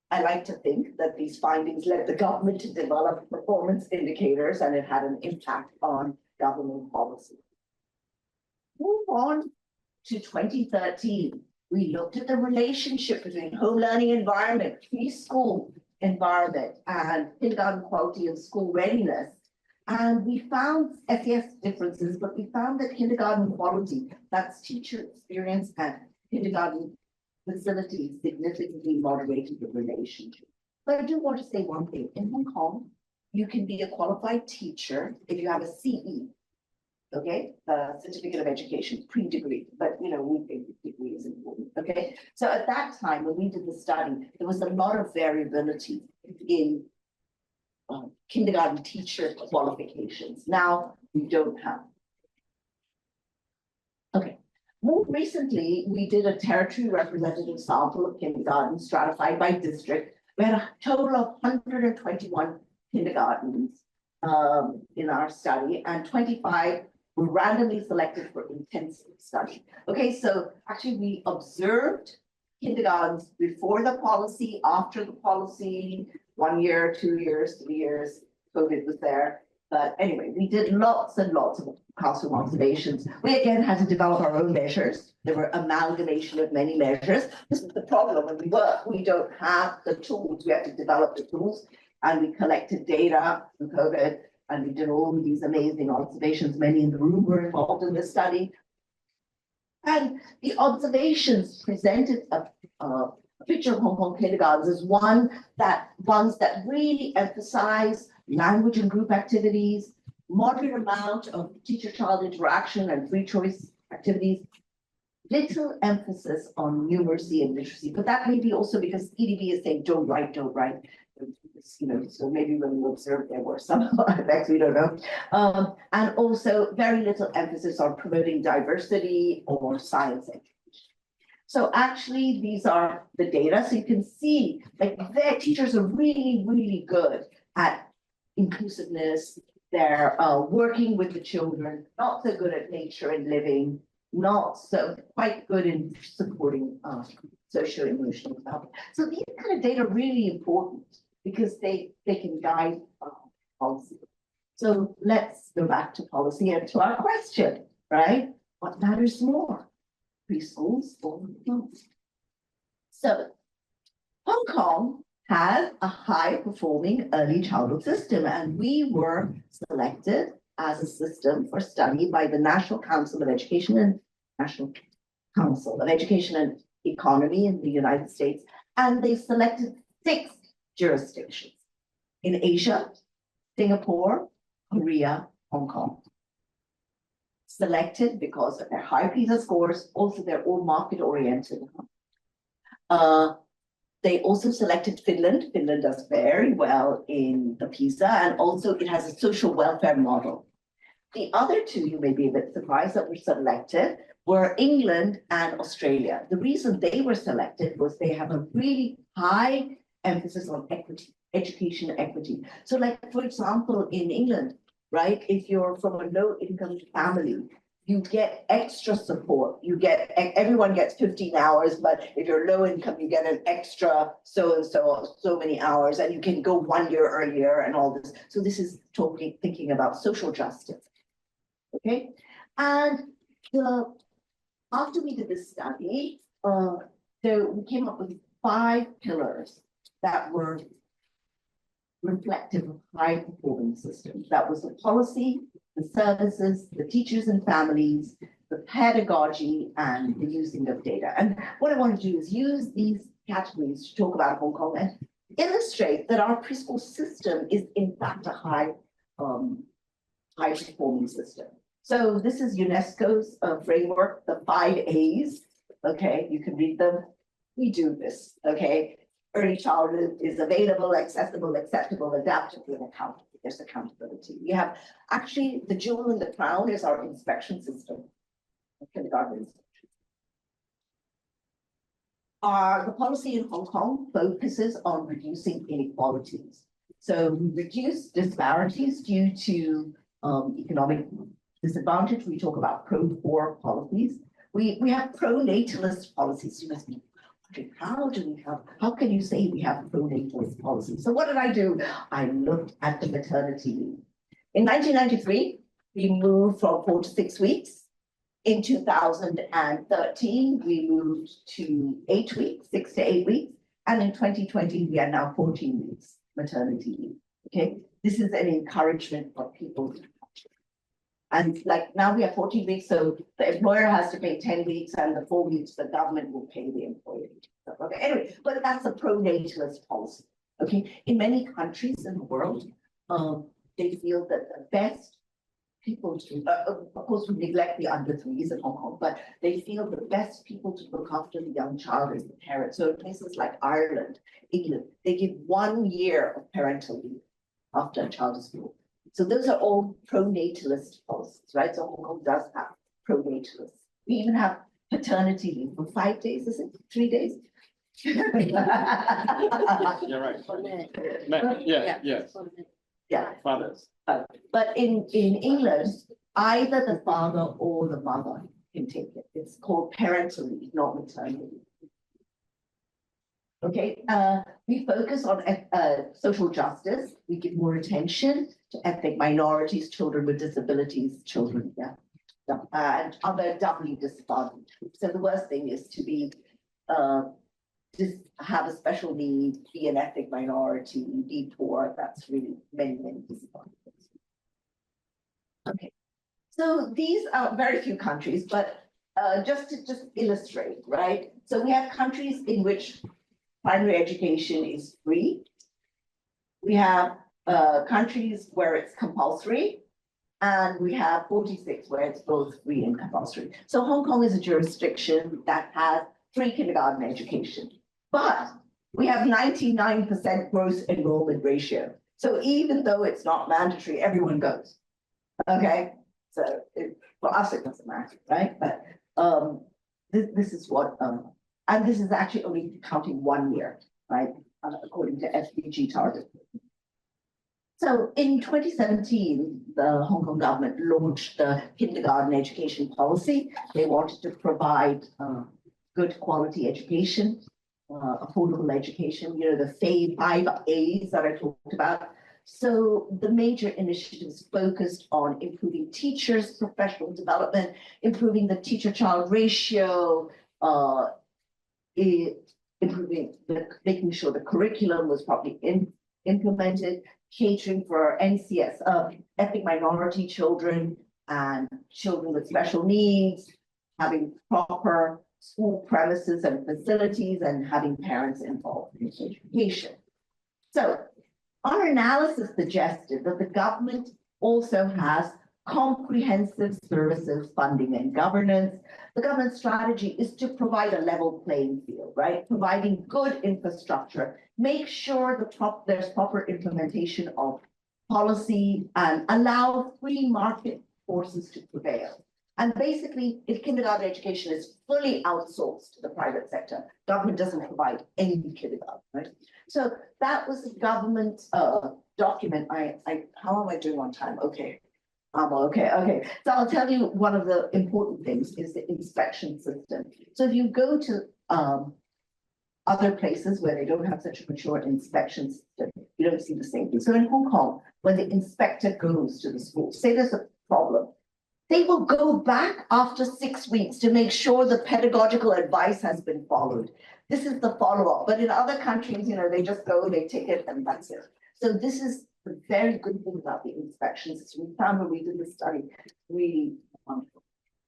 I like to think that these findings led the government to develop performance indicators, and it had an impact on government policy. Move on to 2013. We looked at the relationship between home learning environment, preschool environment, and kindergarten quality and school readiness. And we found SES differences, but we found that kindergarten quality, that's teacher experience and kindergarten facilities, significantly moderated the relationship. But I do want to say one thing. In Hong Kong, you can be a qualified teacher if you have a CE, okay, certificate of education, pre-degree, but we think degree is important, okay? So at that time, when we did the study, there was a lot of variability in kindergarten teacher qualifications. Now we don't have. Okay. More recently, we did a territory representative sample of kindergarten stratified by district. We had a total of 121 kindergartens in our study, and 25 were randomly selected for intensive study. Okay, so actually we observed kindergartens before the policy, after the policy, 1 year, 2 years, 3 years, COVID was there. But anyway, we did lots and lots of classroom observations. We again had to develop our own measures. There were amalgamation of many measures. This is the problem when we work. We don't have the tools. We have to develop the tools, and we collected data from COVID, and we did all of these amazing observations. Many in the room were involved in this study. And the observations presented a picture of Hong Kong kindergartens as ones that really emphasize language and group activities, moderate amount of teacher-child interaction and free choice activities, little emphasis on numeracy and literacy. But that may be also because EDB is saying, don't write. So maybe when you observe, there were some effects, we don't know. And also very little emphasis on promoting diversity or science education. So actually, these are the data. So you can see like their teachers are really, really good at inclusiveness. They're working with the children, not so good at nature and living, not so quite good in supporting socio-emotional development. So these kind of data are really important because they can guide policy. So let's go back to policy and to our question, right? What matters more, preschools or not? So Hong Kong has a high-performing early childhood system, and we were selected as a system for study by the National Council of Education and National Council of Education and Economy in the United States, and they selected 6 jurisdictions in Asia: Singapore, Korea, Hong Kong. Selected because of their high PISA scores, also they're all market-oriented. They also selected Finland. Finland does very well in the PISA, and also it has a social welfare model. The other 2, you may be a bit surprised that were selected, were England and Australia. The reason they were selected was they have a really high emphasis on equity, education equity. So like, for example, in England, right, if you're from a low-income family, you get extra support. You get, everyone gets 15 hours, but if you're low income, you get an extra so many hours, and you can go 1 year earlier and all this. So this is totally thinking about social justice. Okay, and after we did this study, we came up with 5 pillars that were reflective of high-performing systems. That was the policy, the services, the teachers and families, the pedagogy, and the using of data. And what I want to do is use these categories to talk about Hong Kong and illustrate that our preschool system is in fact a high-performing system. So this is UNESCO's framework, the 5 A's. Okay, you can read them. We do this, okay? Early childhood is available, accessible, acceptable, adaptable, and accountable. There's accountability. We have actually the jewel in the crown is our inspection system, kindergarten inspection. The policy in Hong Kong focuses on reducing inequalities. So we reduce disparities due to economic disadvantaged. We talk about pro-poor policies. We have pro-natalist policies. You must be wondering, how can you say we have pro-natalist policies? So what did I do? I looked at the maternity leave. In 1993, we moved from 4 to 6 weeks. In 2013, we moved to 8 weeks, 6 to 8 weeks. And in 2020, we are now 14 weeks maternity leave. Okay, this is an encouragement for people. And like now we have 14 weeks, so the employer has to pay 10 weeks and the 4 weeks the government will pay the employee. Okay, anyway, but that's a pro-natalist policy. Okay, in many countries in the world, they feel that the best people to, of course, we neglect the under threes in Hong Kong, but they feel the best people to look after the young child is the parents. So in places like Ireland, England, they give 1 year of parental leave after a child is born. So those are all pro-natalist policies, right? So Hong Kong does have pro-natalist. We even have paternity leave for 5 days, is it 3 days? You're right. Yes. Yeah. Fathers. But in England, either the father or the mother can take it. It's called parental leave, not maternity leave. Okay, we focus on social justice. We give more attention to ethnic minorities, children with disabilities, children, and other doubly disadvantaged groups. So the worst thing is to be just have a special need, be an ethnic minority, be poor. That's really many disadvantages. Okay, so these are very few countries, but just to illustrate, right? So we have countries in which primary education is free. We have countries where it's compulsory, and we have 46 where it's both free and compulsory. So Hong Kong is a jurisdiction that has free kindergarten education, but we have 99% gross enrollment ratio. So even though it's not mandatory, everyone goes. Okay, so for us it doesn't matter, right? But this is what and this is actually only counting 1 year, right? According to SDG target. So in 2017, the Hong Kong government launched the kindergarten education policy. They wanted to provide good quality education, affordable education, you know, the 5 A's that I talked about. So the major initiatives focused on improving teachers' professional development, improving the teacher-child ratio, making sure the curriculum was properly implemented, catering for NCS, ethnic minority children and children with special needs, having proper school premises and facilities, and having parents involved in education. So our analysis suggested that the government also has comprehensive services, funding, and governance. The government strategy is to provide a level playing field, right? Providing good infrastructure, make sure there's proper implementation of policy, and allow free market forces to prevail. And basically, if kindergarten education is fully outsourced to the private sector, government doesn't provide any kindergarten, right? So that was the government document. How am I doing on time? Okay. Okay. So I'll tell you one of the important things is the inspection system. So if you go to other places where they don't have such a mature inspection system, you don't see the same thing. So in Hong Kong, when the inspector goes to the school, say there's a problem, they will go back after 6 weeks to make sure the pedagogical advice has been followed. This is the follow-up. But in other countries, you know, they just go, they take it, and that's it. So this is the very good thing about the inspection system. We found when we did the study, really wonderful.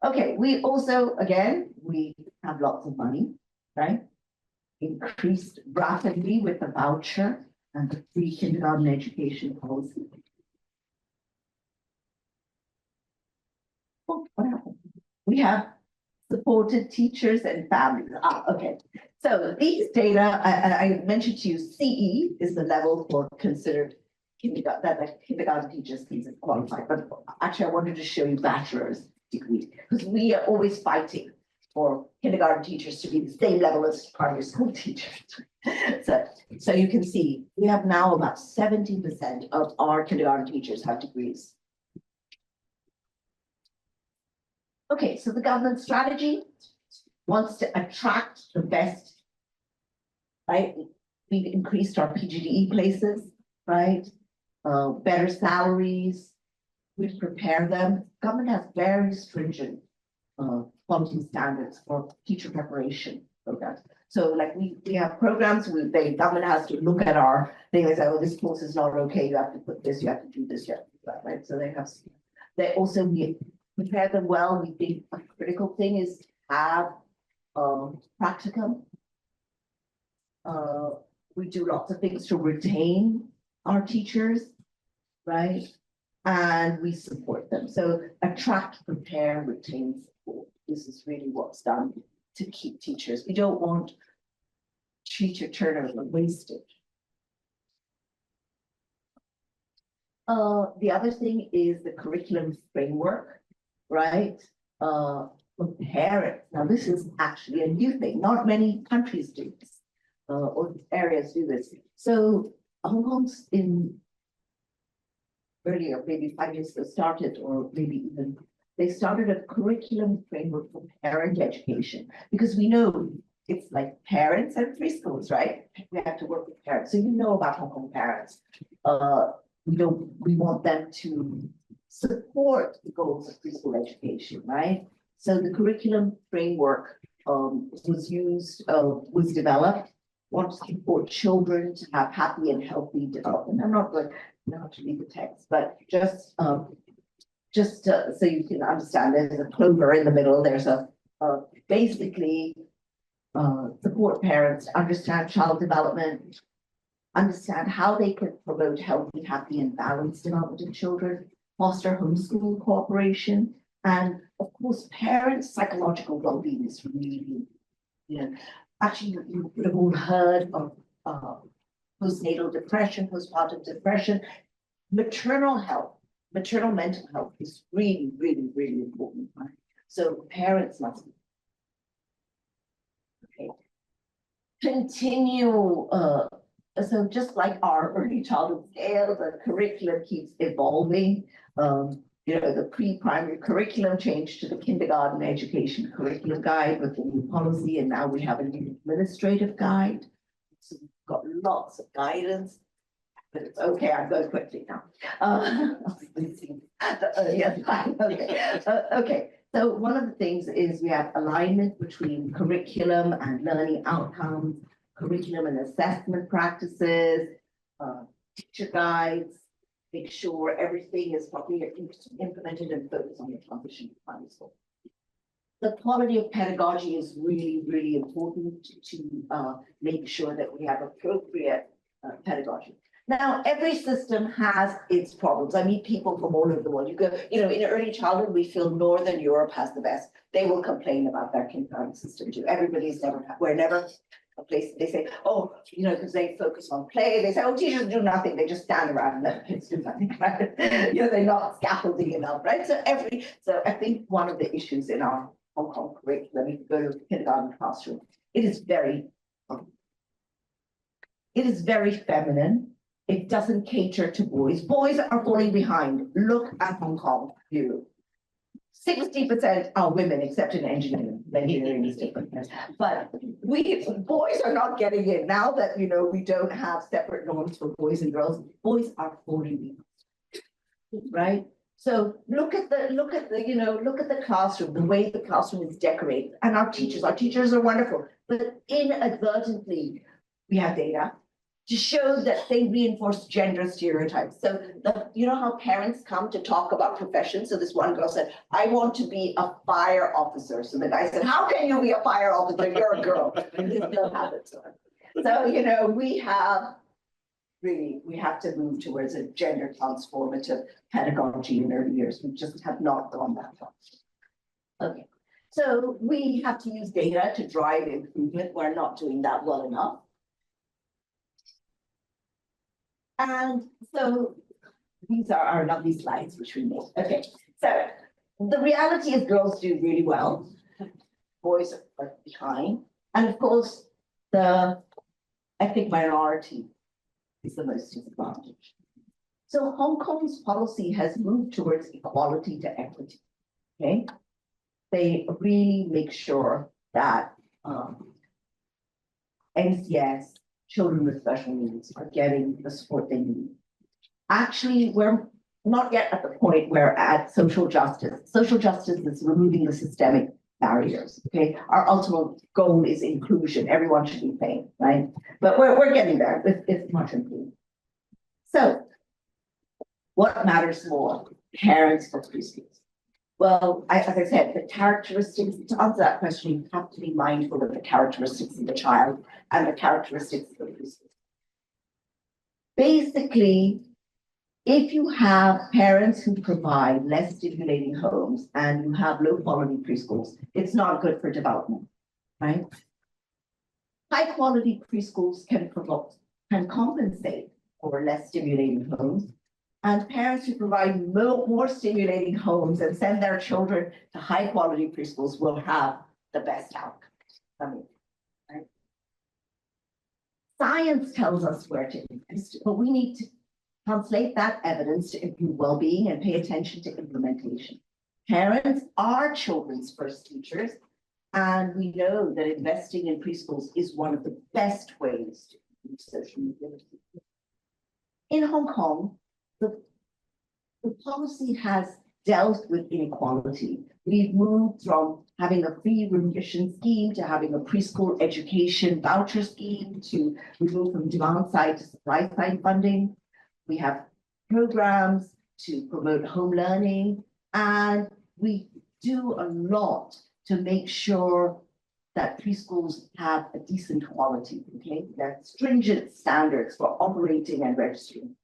Okay, we also, again, we have lots of money, right? Increased rapidly with the voucher and the free kindergarten education policy. Oh, what happened? We have supported teachers and families. Okay. So these data, I mentioned to you, CE is the level for considered kindergarten, that the kindergarten teachers can qualify. But actually, I wanted to show you bachelor's degree, because we are always fighting for kindergarten teachers to be the same level as primary school teachers. So you can see we have now about 70% of our kindergarten teachers have degrees. Okay, so the government strategy wants to attract the best, right? We've increased our PGDE places, right? Better salaries. We prepare them. Government has very stringent quality standards for teacher preparation programs. So like we have programs where the government has to look at our thing and say, oh, this course is not okay. You have to put this, you have to do this, you have to do that, right? So they also prepare them well. We think a critical thing is to have practicum. We do lots of things to retain our teachers, right? And we support them. So attract, prepare, retain, support. This is really what's done to keep teachers. We don't want teacher turnover wasted. The other thing is the curriculum framework, right? For parents. Now, this is actually a new thing. Not many countries do this, or areas do this. So Hong Kong's in earlier, maybe 5 years ago, started, or maybe even they started a curriculum framework for parent education, because we know it's like parents and preschools, right? We have to work with parents. So you know about Hong Kong parents. We want them to support the goals of preschool education, right? So the curriculum framework was developed, want to support children to have happy and healthy development. I'm not going to read the text, but just so you can understand, there's a clover in the middle. There's basically support parents to understand child development, understand how they can promote healthy, happy, and balanced development of children, foster homeschool cooperation, and of course, parents' psychological well-being is really, actually, you would have all heard of postnatal depression, postpartum depression, maternal health, maternal mental health is really, really, really important, right? So parents must continue. So just like our early childhood scale, the curriculum keeps evolving. The pre-primary curriculum changed to the kindergarten education curriculum guide with the new policy, and now we have a new administrative guide. So we've got lots of guidance, but it's okay. I'm going quickly now. Okay. So one of the things is we have alignment between curriculum and learning outcomes, curriculum and assessment practices, teacher guides, make sure everything is properly implemented and focus on the transition to primary school. The quality of pedagogy is really, really important to make sure that we have appropriate pedagogy. Now, every system has its problems. I meet people from all over the world. You go, in early childhood, we feel Northern Europe has the best. They will complain about their kindergarten system too. We're never a place. They say, oh, because they focus on play. They say, oh, teachers do nothing. They just stand around and let kids do nothing, right? They're not scaffolding enough, right? So I think one of the issues in our Hong Kong curriculum, if you go to kindergarten classroom, it is very feminine. It doesn't cater to boys. Boys are falling behind. Look at Hong Kong. 60% are women, except in engineering. Engineering is different. But boys are not getting in. Now that we don't have separate norms for boys and girls, boys are falling behind. Right? So look at the classroom, the way the classroom is decorated, and our teachers are wonderful, but inadvertently we have data to show that they reinforce gender stereotypes. So how parents come to talk about professions. So this one girl said, I want to be a fire officer. So the guy said, how can you be a fire officer? You're a girl. And this still happens. So, we have to move towards a gender transformative pedagogy in early years. We just have not gone that far. Okay. So we have to use data to drive improvement. We're not doing that well enough. And so these are our lovely slides, which we made. Okay, so the reality is girls do really well. Boys are behind. And of course, the ethnic minority is the most disadvantaged. So Hong Kong's policy has moved towards equality to equity, okay? they really make sure that NCS, children with special needs, are getting the support they need. Actually, we're not yet at the point where at social justice. Social justice is removing the systemic barriers, okay? Our ultimate goal is inclusion. Everyone should be paying, right? But we're getting there. It's much improved. So what matters more? Parents for preschools. Well, as I said, the characteristics, to answer that question, you have to be mindful of the characteristics of the child and the characteristics of the preschool. Basically, if you have parents who provide less stimulating homes and you have low quality preschools, it's not good for development, right? High quality preschools can compensate for less stimulating homes. And parents who provide more stimulating homes and send their children to high quality preschools will have the best outcome. Right? Science tells us where to invest, but we need to translate that evidence to improve well-being and pay attention to implementation. Parents are children's first teachers, and we know that investing in preschools is one of the best ways to improve social mobility. In Hong Kong, the policy has dealt with inequality. We've moved from having a free room tuition scheme to having a preschool education voucher scheme to we move from demand side to supply side funding. We have programs to promote home learning, and we do a lot to make sure that preschools have a decent quality, okay? There are stringent standards for operating and registering.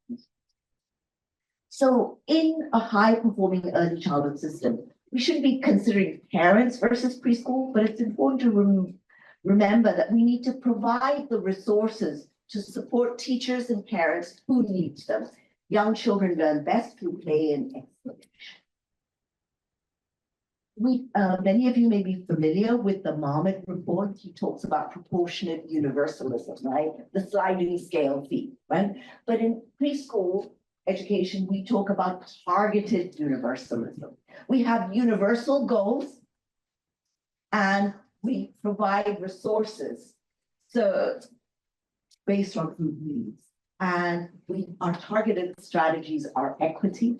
So in a high-performing early childhood system, we shouldn't be considering parents versus preschool, but it's important to remember that we need to provide the resources to support teachers and parents who need them. Young children learn best through play and exploration. Many of you may be familiar with the Marmot report. He talks about proportionate universalism, right? The sliding scale fee, right? But in preschool education, we talk about targeted universalism. We have universal goals and we provide resources so based on group needs. And our targeted strategies are equity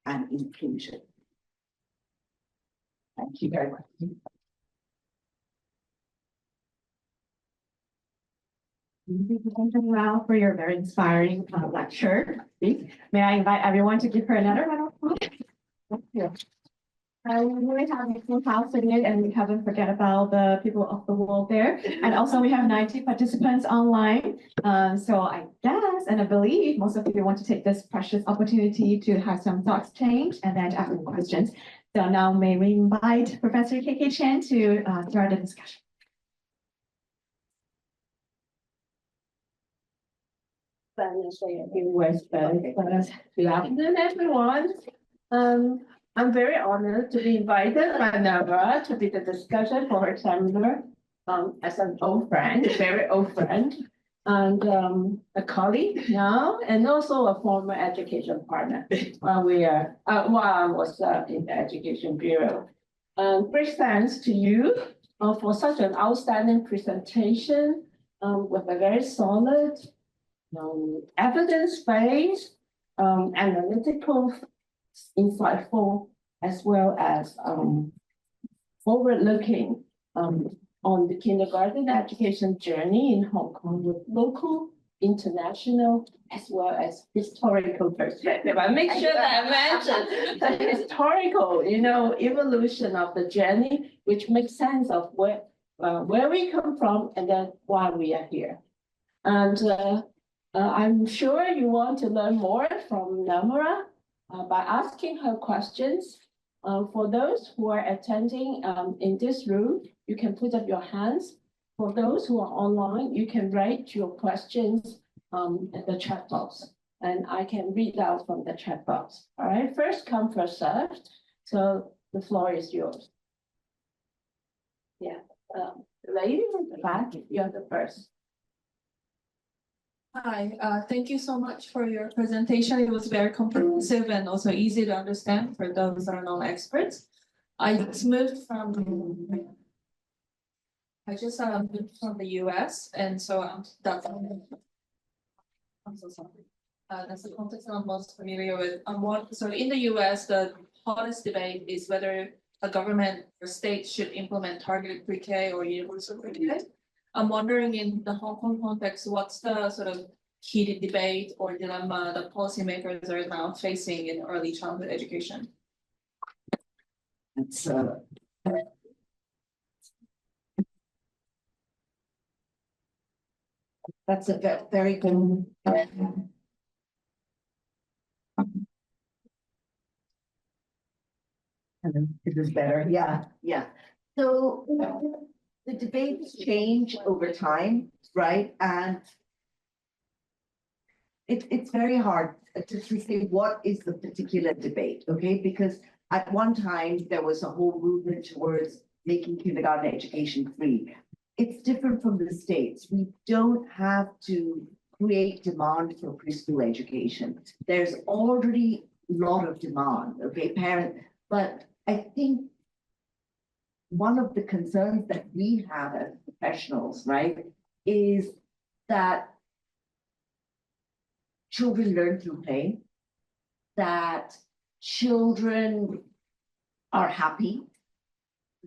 and inclusion. Thank you very much. Thank you, Nirmala, for your very inspiring lecture. May I invite everyone to give her another round of applause? Thank you. We really have a full house today, and we haven't forget about the people of the world there. And also we have 90 participants online. So I guess, and I believe most of you want to take this precious opportunity to have some thoughts change and then to ask some questions. So now may we invite Professor KK Chen to start the discussion. Say a few words first. Good afternoon, everyone. I'm very honored to be invited by Nirmala to be the discussion for her seminar as an old friend, a very old friend, and a colleague now, and also a former education partner while I was in the Education Bureau. Great thanks to you for such an outstanding presentation with a very solid, evidence-based, analytical, insightful, as well as forward-looking on the kindergarten education journey in Hong Kong with local, international, as well as historical perspective. I make sure that I mention the historical, evolution of the journey, which makes sense of where we come from and then why we are here. And I'm sure you want to learn more from Nirmala by asking her questions. For those who are attending in this room, you can put up your hands. For those who are online, you can write your questions at the chat box, and I can read out from the chat box. All right, first come, first served. So the floor is yours. Yeah, the lady in the back, you're the first. Hi, thank you so much for your presentation. It was very comprehensive and also easy to understand for those that are not experts. I just moved from. I just moved from the US and so that's. I'm so sorry. That's the context I'm most familiar with. So in the US, the hottest debate is whether a government or state should implement targeted pre-K or universal pre-K. I'm wondering in the Hong Kong context, what's the sort of heated debate or dilemma that policymakers are now facing in early childhood education? It's that's a very good. Is this better? Yeah, yeah. So the debates change over time, right? And it's very hard to say what is the particular debate, okay? Because at one time, there was a whole movement towards making kindergarten education free. It's different from the States. We don't have to create demand for preschool education. There's already a lot of demand, okay, but I think one of the concerns that we have as professionals, right, is that children learn through play, that children are happy,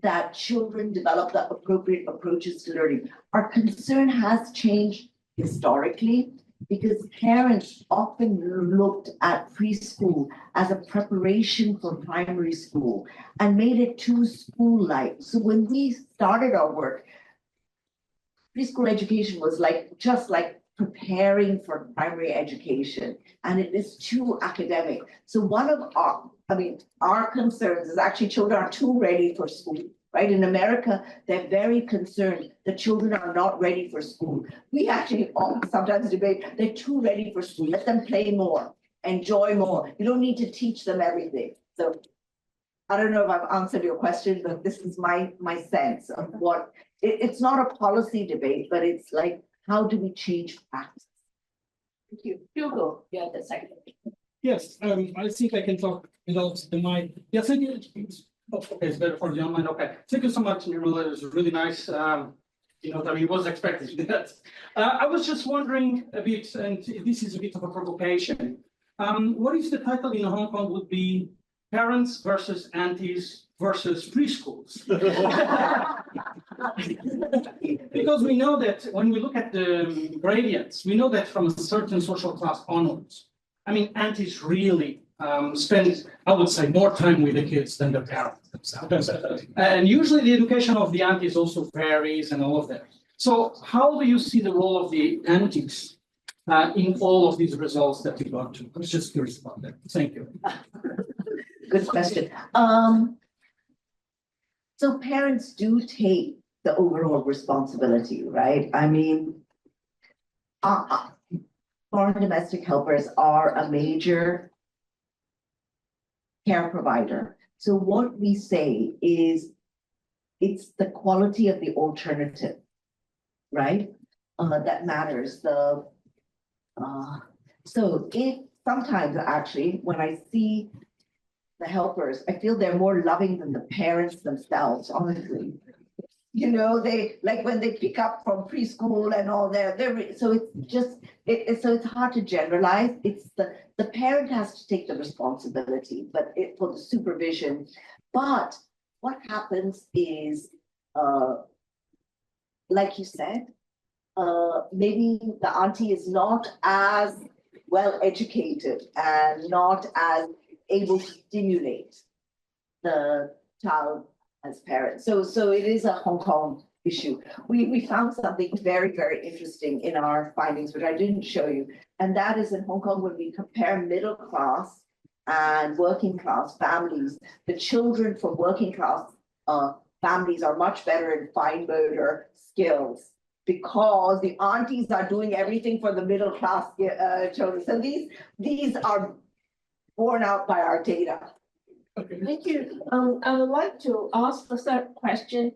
that children develop the appropriate approaches to learning. Our concern has changed historically because parents often looked at preschool as a preparation for primary school and made it too school-like. So when we started our work, preschool education was just like preparing for primary education, and it is too academic. So one of our concerns is actually children are too ready for school, right? In America, they're very concerned that children are not ready for school. We actually sometimes debate they're too ready for school. Let them play more, enjoy more. You don't need to teach them everything. So I don't know if I've answered your question, but this is my sense of what it's not a policy debate, but it's like, how do we change practice? Thank you. Hugo, you have the second. Yes, I think I can talk without the mic. Yes, thank you. Oh, okay, it's better for the online. Okay, thank you so much, Nirmala. It was really nice. I was expecting that. I was just wondering a bit, and this is a bit of a provocation. What if the title in Hong Kong would be Parents versus Aunties versus Preschools? Because we know that when we look at the gradients, we know that from a certain social class onwards, aunties really spend, I would say, more time with the kids than the parents themselves. And usually the education of the aunties also varies and all of that. So how do you see the role of the aunties in all of these results that you got to? I was just curious about that. Thank you. Good question. So parents do take the overall responsibility, right? Foreign domestic helpers are a major care provider. So what we say is it's the quality of the alternative, right? That matters. So if sometimes actually when I see the helpers, I feel they're more loving than the parents themselves, honestly. They like when they pick up from preschool and all so it's just so it's hard to generalize. It's the parent has to take the responsibility, but for the supervision. But what happens is, like you said, maybe the auntie is not as well educated and not as able to stimulate the child as parents. So it is a Hong Kong issue. We found something very, very interesting in our findings, which I didn't show you. And that is in Hong Kong, when we compare middle class and working class families, the children from working class families are much better in fine motor skills because the aunties are doing everything for the middle class children. So these are borne out by our data. Thank you. I would like to ask the third question,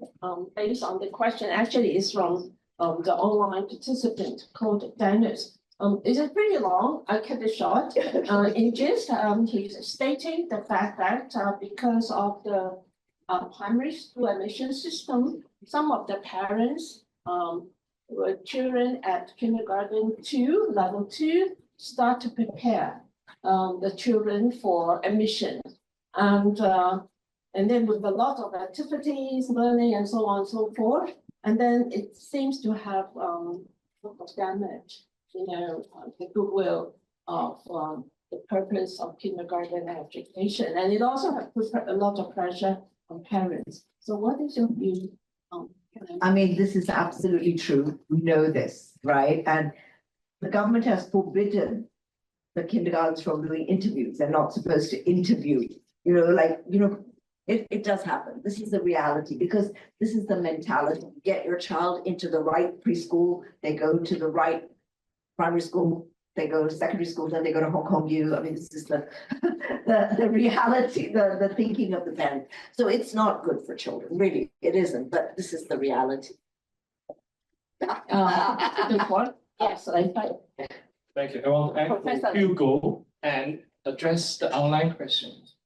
based on the question actually is from the online participant called Dennis. It's pretty long. I kept it short. In gist, he's stating the fact that because of the primary school admission system, some of the parents, with children at kindergarten 2, level 2, start to prepare the children for admission. And then with a lot of activities, learning and so on and so forth, and then it seems to have damage, the goodwill of the purpose of kindergarten education. And it also has put a lot of pressure on parents. So what is your view? I mean, this is absolutely true. We know this, right? And the government has forbidden the kindergartens from doing interviews. They're not supposed to interview, it does happen. This is the reality because this is the mentality. Get your child into the right preschool, they go to the right primary school, they go to secondary school, then they go to Hong Kong U. I mean, this is the reality, the thinking of the parent. So it's not good for children, really. It isn't, but this is the reality. Yes, Thank you. I want to echo Professor. Hugo and address the online questions.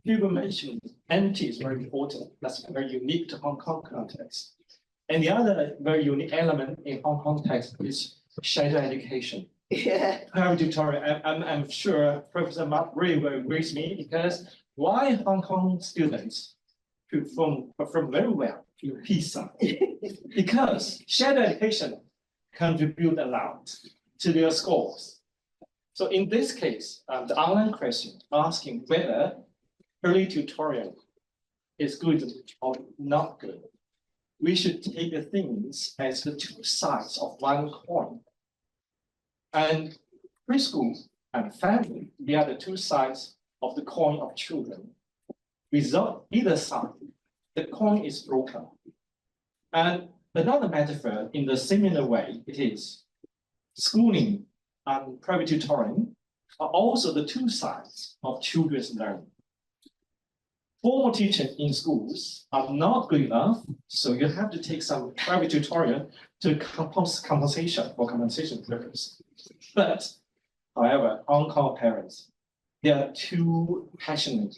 Hugo mentioned NT is very important. That's very unique to Hong Kong context. And the other very unique element in Hong Kong context is shadow education. Yeah. Private tutorial. I'm sure Professor Mark really will agree with me because why Hong Kong students perform very well in PISA? Because shadow education contribute a lot to their scores. So in this case, the online question asking whether early tutorial is good or not good. We should take the things as the two sides of one coin. And preschool and family, they are the two sides of the coin of children. Without either side, the coin is broken. And another metaphor in the similar way, it is schooling and private tutoring are also the two sides of children's learning. Formal teaching in schools are not good enough, so you have to take some private tutorial to compensation purpose. But, however, Hong Kong parents, they are too passionate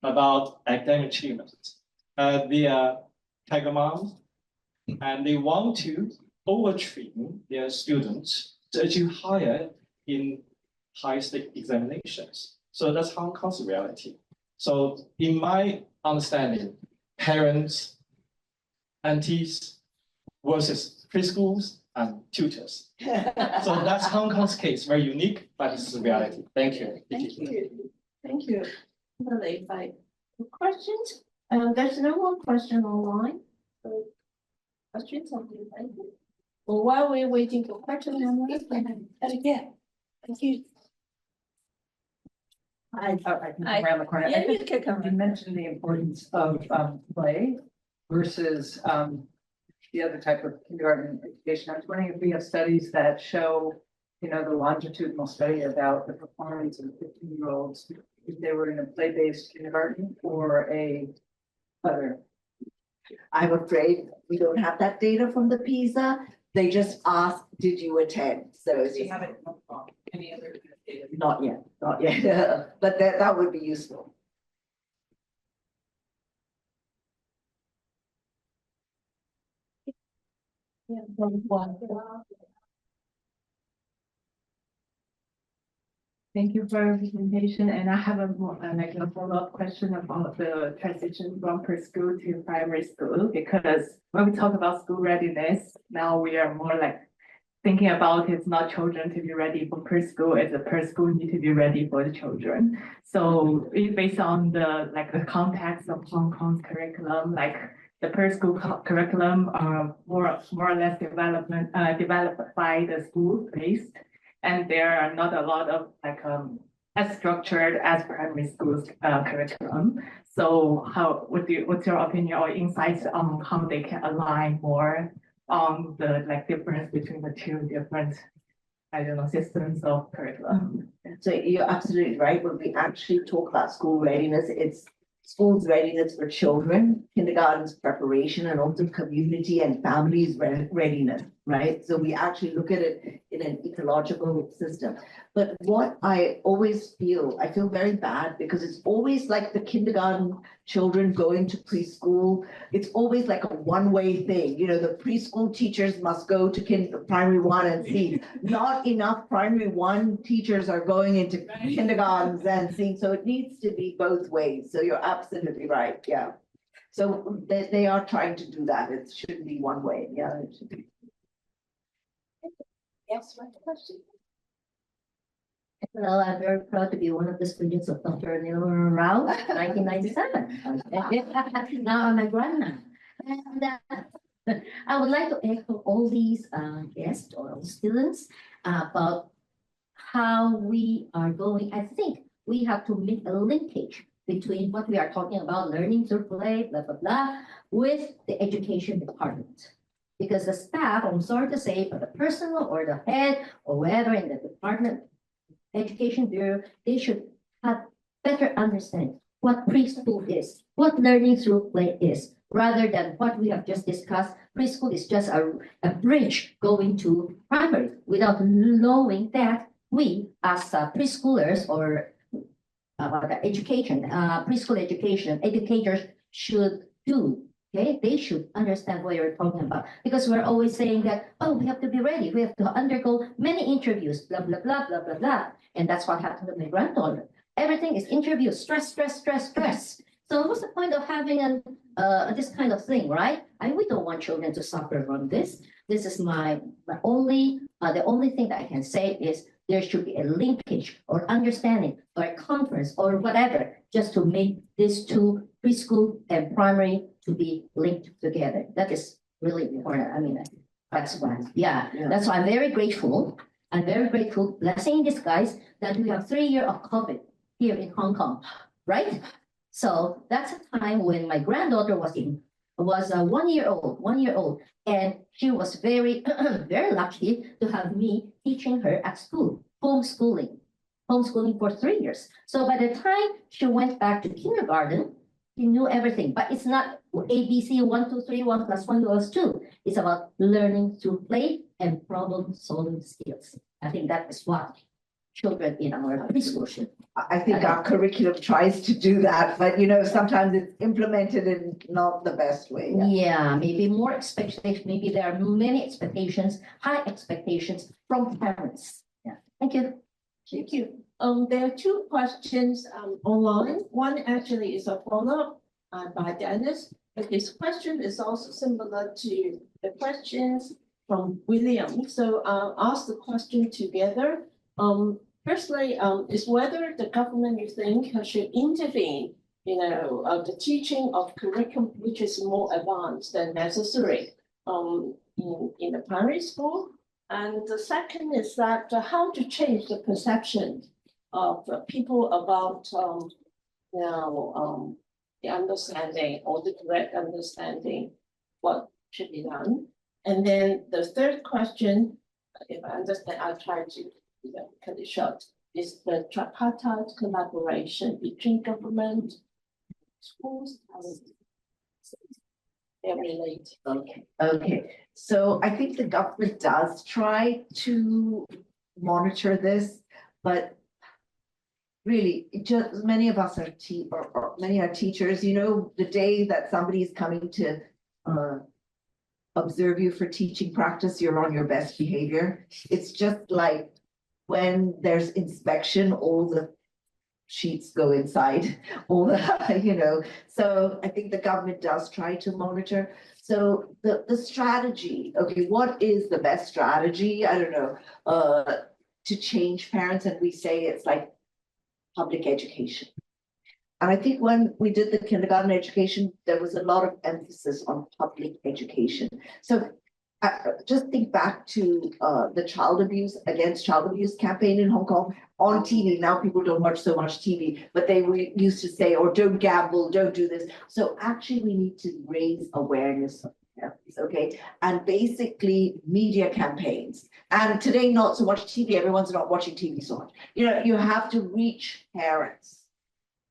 about academic achievement. They are tiger moms, and they want to overtrain their students to achieve higher in high-stake examinations. So that's Hong Kong's reality. So in my understanding, parents, aunties versus preschools and tutors. So that's Hong Kong's case, very unique, but this is the reality. Thank you. Thank you. Thank you. Really, questions? There's no more question online. So, questions of you? Well, while we're waiting for questions, Yeah, thank you. I can come around the corner. Yeah, I you think can come. you mentioned the importance of play versus the other type of kindergarten education. I was wondering if we have studies that show, the longitudinal study about the performance of 15-year-olds if they were in a play-based kindergarten or a other. I'm afraid we don't have that data from the PISA. They just asked, did you attend? So it's Do you just have it? Any other data? not yet, but that would be useful. Yeah, one. Thank you for your presentation, and I have a follow-up question about the transition from preschool to primary school, because when we talk about school readiness, now we are more like thinking about it's not children to be ready for preschool, it's the preschool need to be ready for the children. So based on the context of Hong Kong's curriculum, like the preschool curriculum are more or less developed by the school-based. And there are not a lot of as structured as primary school's curriculum. So what's your opinion or insights on how they can align more on the difference between the two different, systems of curriculum? So you're absolutely right. When we actually talk about school readiness, it's school's readiness for children, kindergarten's preparation, and also community and families readiness, right? So we actually look at it in in an ecological system. But what I feel very bad because it's always like the kindergarten children going to preschool. It's always like a one-way thing. You know, the preschool teachers must go to primary one and see. Not enough primary one teachers are going into kindergartens and seeing. So it needs to be both ways. So you're absolutely right. Yeah. So they are trying to do that. It shouldn't be one way. Yeah, it should be. Yes, one question. Hello, I'm very proud to be one of the students of Dr. Nirmala Rao, 1997. Now I'm a grandma. And I would like to echo all these guests or students about how we are going. I think we have to make a linkage between what we are talking about, learning through play, blah, blah, blah, with the education department. Because the staff, I'm sorry to say, but the personal or the head or whoever in the department, education bureau, they should have better understand what preschool is, what learning through play is, rather than what we have just discussed. Preschool is just a bridge going to primary without knowing that we as preschoolers or preschool education educators should do. Okay, they should understand what you're talking about because we're always saying that, oh, we have to be ready. We have to undergo many interviews, blah, blah, blah, blah, blah, blah. And that's what happened with my granddaughter. Everything is interview, stress, stress, stress, stress. So what's the point of having this kind of thing, right? We don't want children to suffer from this. This is the only thing that I can say is there should be a linkage or understanding or a conference or whatever, just to make these two preschool and primary to be linked together. That is really important. I mean, that's why, that's why I'm very grateful. I'm very grateful, blessing in disguise, that we have 3 years of COVID here in Hong Kong, right? So that's a time when my granddaughter was 1 year old, and she was very, very lucky to have me teaching her at school, homeschooling for 3 years. So by the time she went back to kindergarten, she knew everything, but it's not ABC 1, 2, 3, 1 + 1 = 2. It's about learning through play and problem-solving skills. I think that is what children in our preschool should. I think our curriculum tries to do that, but you know, sometimes it's implemented in not the best way. Yeah, maybe more expectations. Maybe there are many expectations, high expectations from parents. Yeah, thank you. Thank you. There are 2 questions online. One actually is a follow-up by Dennis, but his question is also similar to the questions from William. So I'll ask the question together. Firstly, is whether the government, you think, should intervene, the teaching of curriculum which is more advanced than necessary in the primary school. And the second is that how to change the perception of people about the understanding or the correct understanding what should be done. And then the third question, if I understand, I'll try to cut it short, is the tripartite collaboration between government, schools, and they're related. Okay. So I think the government does try to monitor this, but really, just many of us are many are teachers. You know, the day that somebody is coming to observe you for teaching practice, you're on your best behavior. It's just like when there's inspection, all the sheets go inside, all the, so I think the government does try to monitor. So the strategy, okay, what is the best strategy? I don't know, to change parents, and we say it's like public education. And I think when we did the kindergarten education, there was a lot of emphasis on public education. So just think back to the against child abuse campaign in Hong Kong on TV. Now people don't watch so much TV, but they used to say, or don't gamble, don't do this. So actually we need to raise awareness of this, okay? And basically media campaigns. And today, not so much TV, everyone's not watching TV so much. You have to reach parents,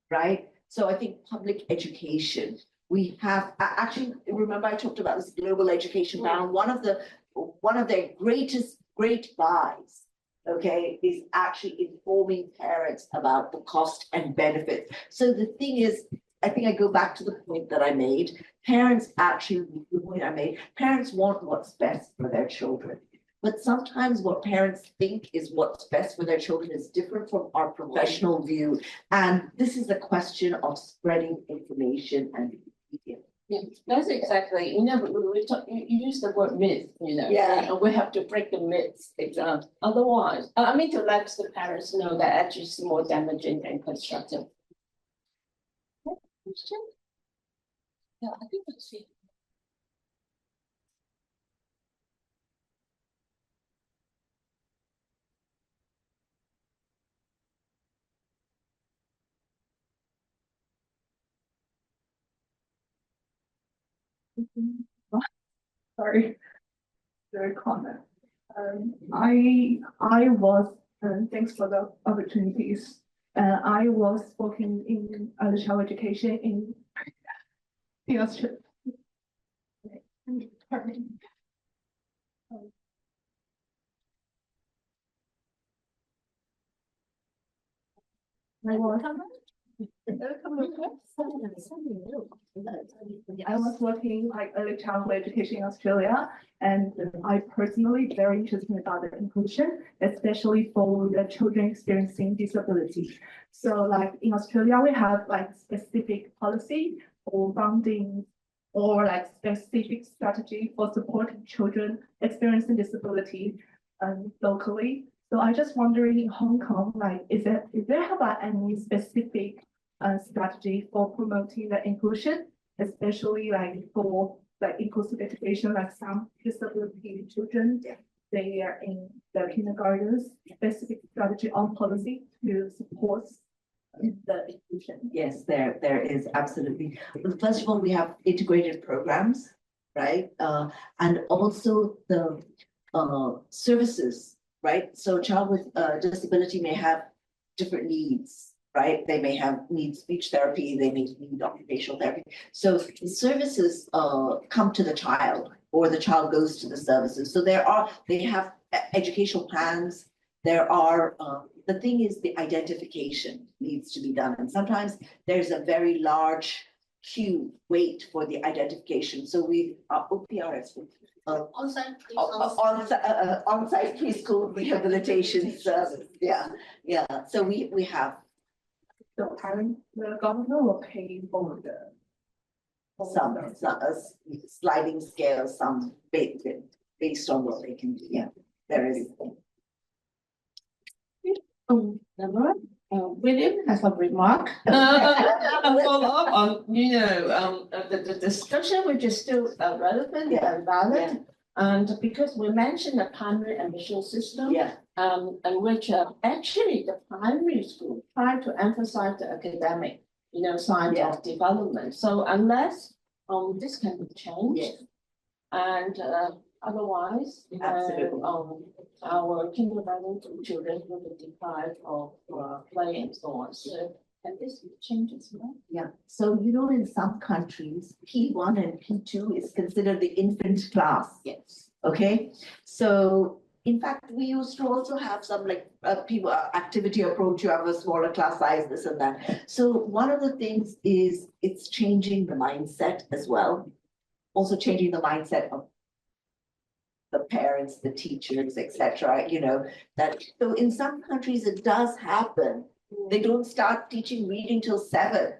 right? So I think public education, we have, actually, remember I talked about this global education panel. One of their greatest Great Buys, okay, is actually informing parents about the cost and benefit. So the thing is, I think I go back to the point that I made. Parents actually, the point I made, parents want what's best for their children. But sometimes what parents think is what's best for their children is different from our professional view. And this is a question of spreading information and media. Yeah, that's exactly, we talk, you use the word myth, Yeah. and we have to break the myths, otherwise, I mean, to let the parents know that actually it's more damaging than constructive. Question? Yeah, I think that's it. Sorry, very comment. I was, thanks for the opportunities. I was working in early child education in Australia. I was working like early childhood education in Australia, and I personally very interested about the inclusion, especially for the children experiencing disability. So like in Australia, we have like specific policy or funding or like specific strategy for supporting children experiencing disability locally. So I just wondering in Hong Kong, like, is there have any specific strategy for promoting the inclusion, especially like for like inclusive education, like some disability children, they are in the kindergartens, specific strategy on policy to support the inclusion? Yes, there is absolutely. Well, first of all, we have integrated programs, right? And also the services, right? So child with disability may have different needs, right? They may have need speech therapy, they may need occupational therapy. So the services come to the child, or the child goes to the services. So they have educational plans. There are, the thing is the identification needs to be done. And sometimes there's a very large queue wait for the identification. So we OPRS. On-site preschool rehabilitation service. Yeah. So we have. So the government will pay for the. Some sliding scale, some based on what they can do. Yeah, there is. William has a remark. A follow up on, the discussion, which is still relevant and valid. And because we mentioned the primary admission system. And which actually the primary school try to emphasize the academic, side of development. So unless this can be changed. And otherwise, our kindergarten children will be deprived of play and so on. So can this change as well? Yeah. So in some countries, P1 and P2 is considered the infant class. Yes. Okay. So in fact, we used to also have some people activity approach. You have a smaller class size, this and that. So one of the things is it's changing the mindset as well. Also changing the mindset of the parents, the teachers, etc. That so in some countries it does happen. They don't start teaching reading till 7.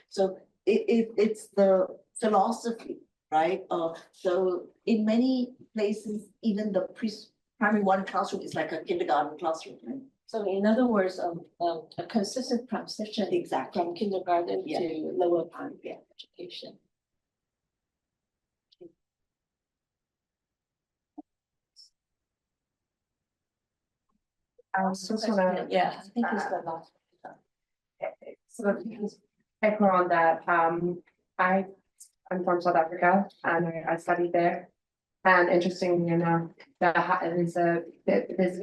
So it's the philosophy, right? So in many places, even the primary 1 classroom is like a kindergarten classroom. Right? So in other words, a consistent transition from kindergarten to lower primary education. I was just wanna, I think it's the last. sort of echo on that. I'm from South Africa and I studied there. And interestingly enough, there's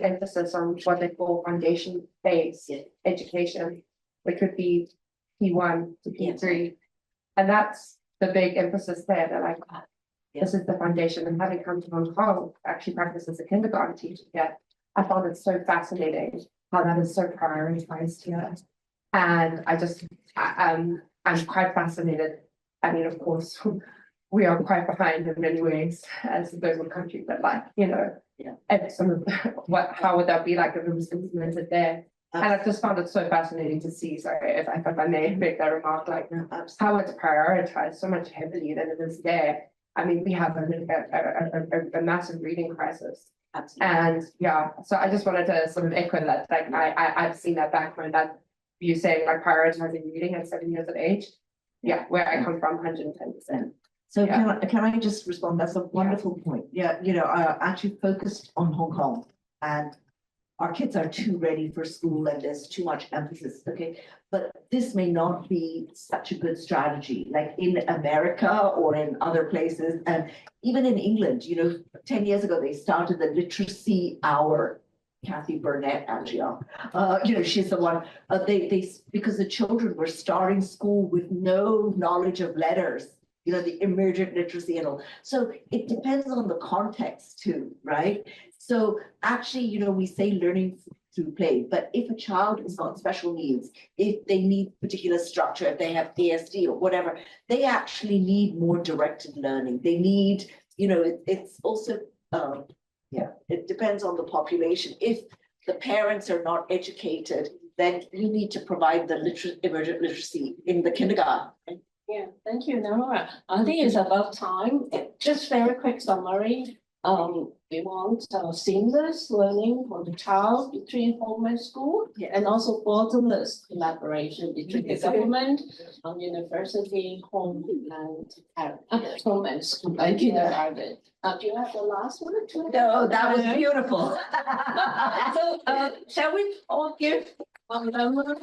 emphasis on what they call foundation-based education, which would be P1 to P3. And that's the big emphasis there. They're like, this is the foundation, and having come to Hong Kong, actually practice as a kindergarten teacher, yeah, I found it so fascinating how that is so prioritized here. And I'm quite fascinated. I mean, of course, we are quite behind in many ways as a global country, but like, and some of how would that be like if it was implemented there? And I've just found it so fascinating to see, sorry, if I may make that remark, like how it's prioritized so much heavily than it is there. I mean, we have a massive reading crisis. And yeah, so I just wanted to sort of echo that, like I've seen that back when that you saying like prioritizing reading at 7 years of age. Yeah, where I come from, 110%. So Yeah. can I just respond? That's a wonderful point. Yeah, I actually focused on Hong Kong, and our kids are too ready for school and there's too much emphasis, okay? But this may not be such a good strategy, like in America or in other places, and even in England, 10 years ago, they started the literacy hour. Kathy Burnett, actually, she's the one, because the children were starting school with no knowledge of letters, the emergent literacy and all. So it depends on the context too, right? So actually, we say learning through play, but if a child has got special needs, if they need particular structure, if they have ASD or whatever, they actually need more directed learning. They need, it's also, it depends on the population. If the parents are not educated, then you need to provide the emergent literacy in the kindergarten. Yeah, thank you, Nirmala. I think it's about time. Just very quick summary. We want seamless learning for the child between home and school, and also borderless collaboration between the government, university, home and school, and kindergarten. Do you have the last one? No, that was beautiful. So, shall we all give one number?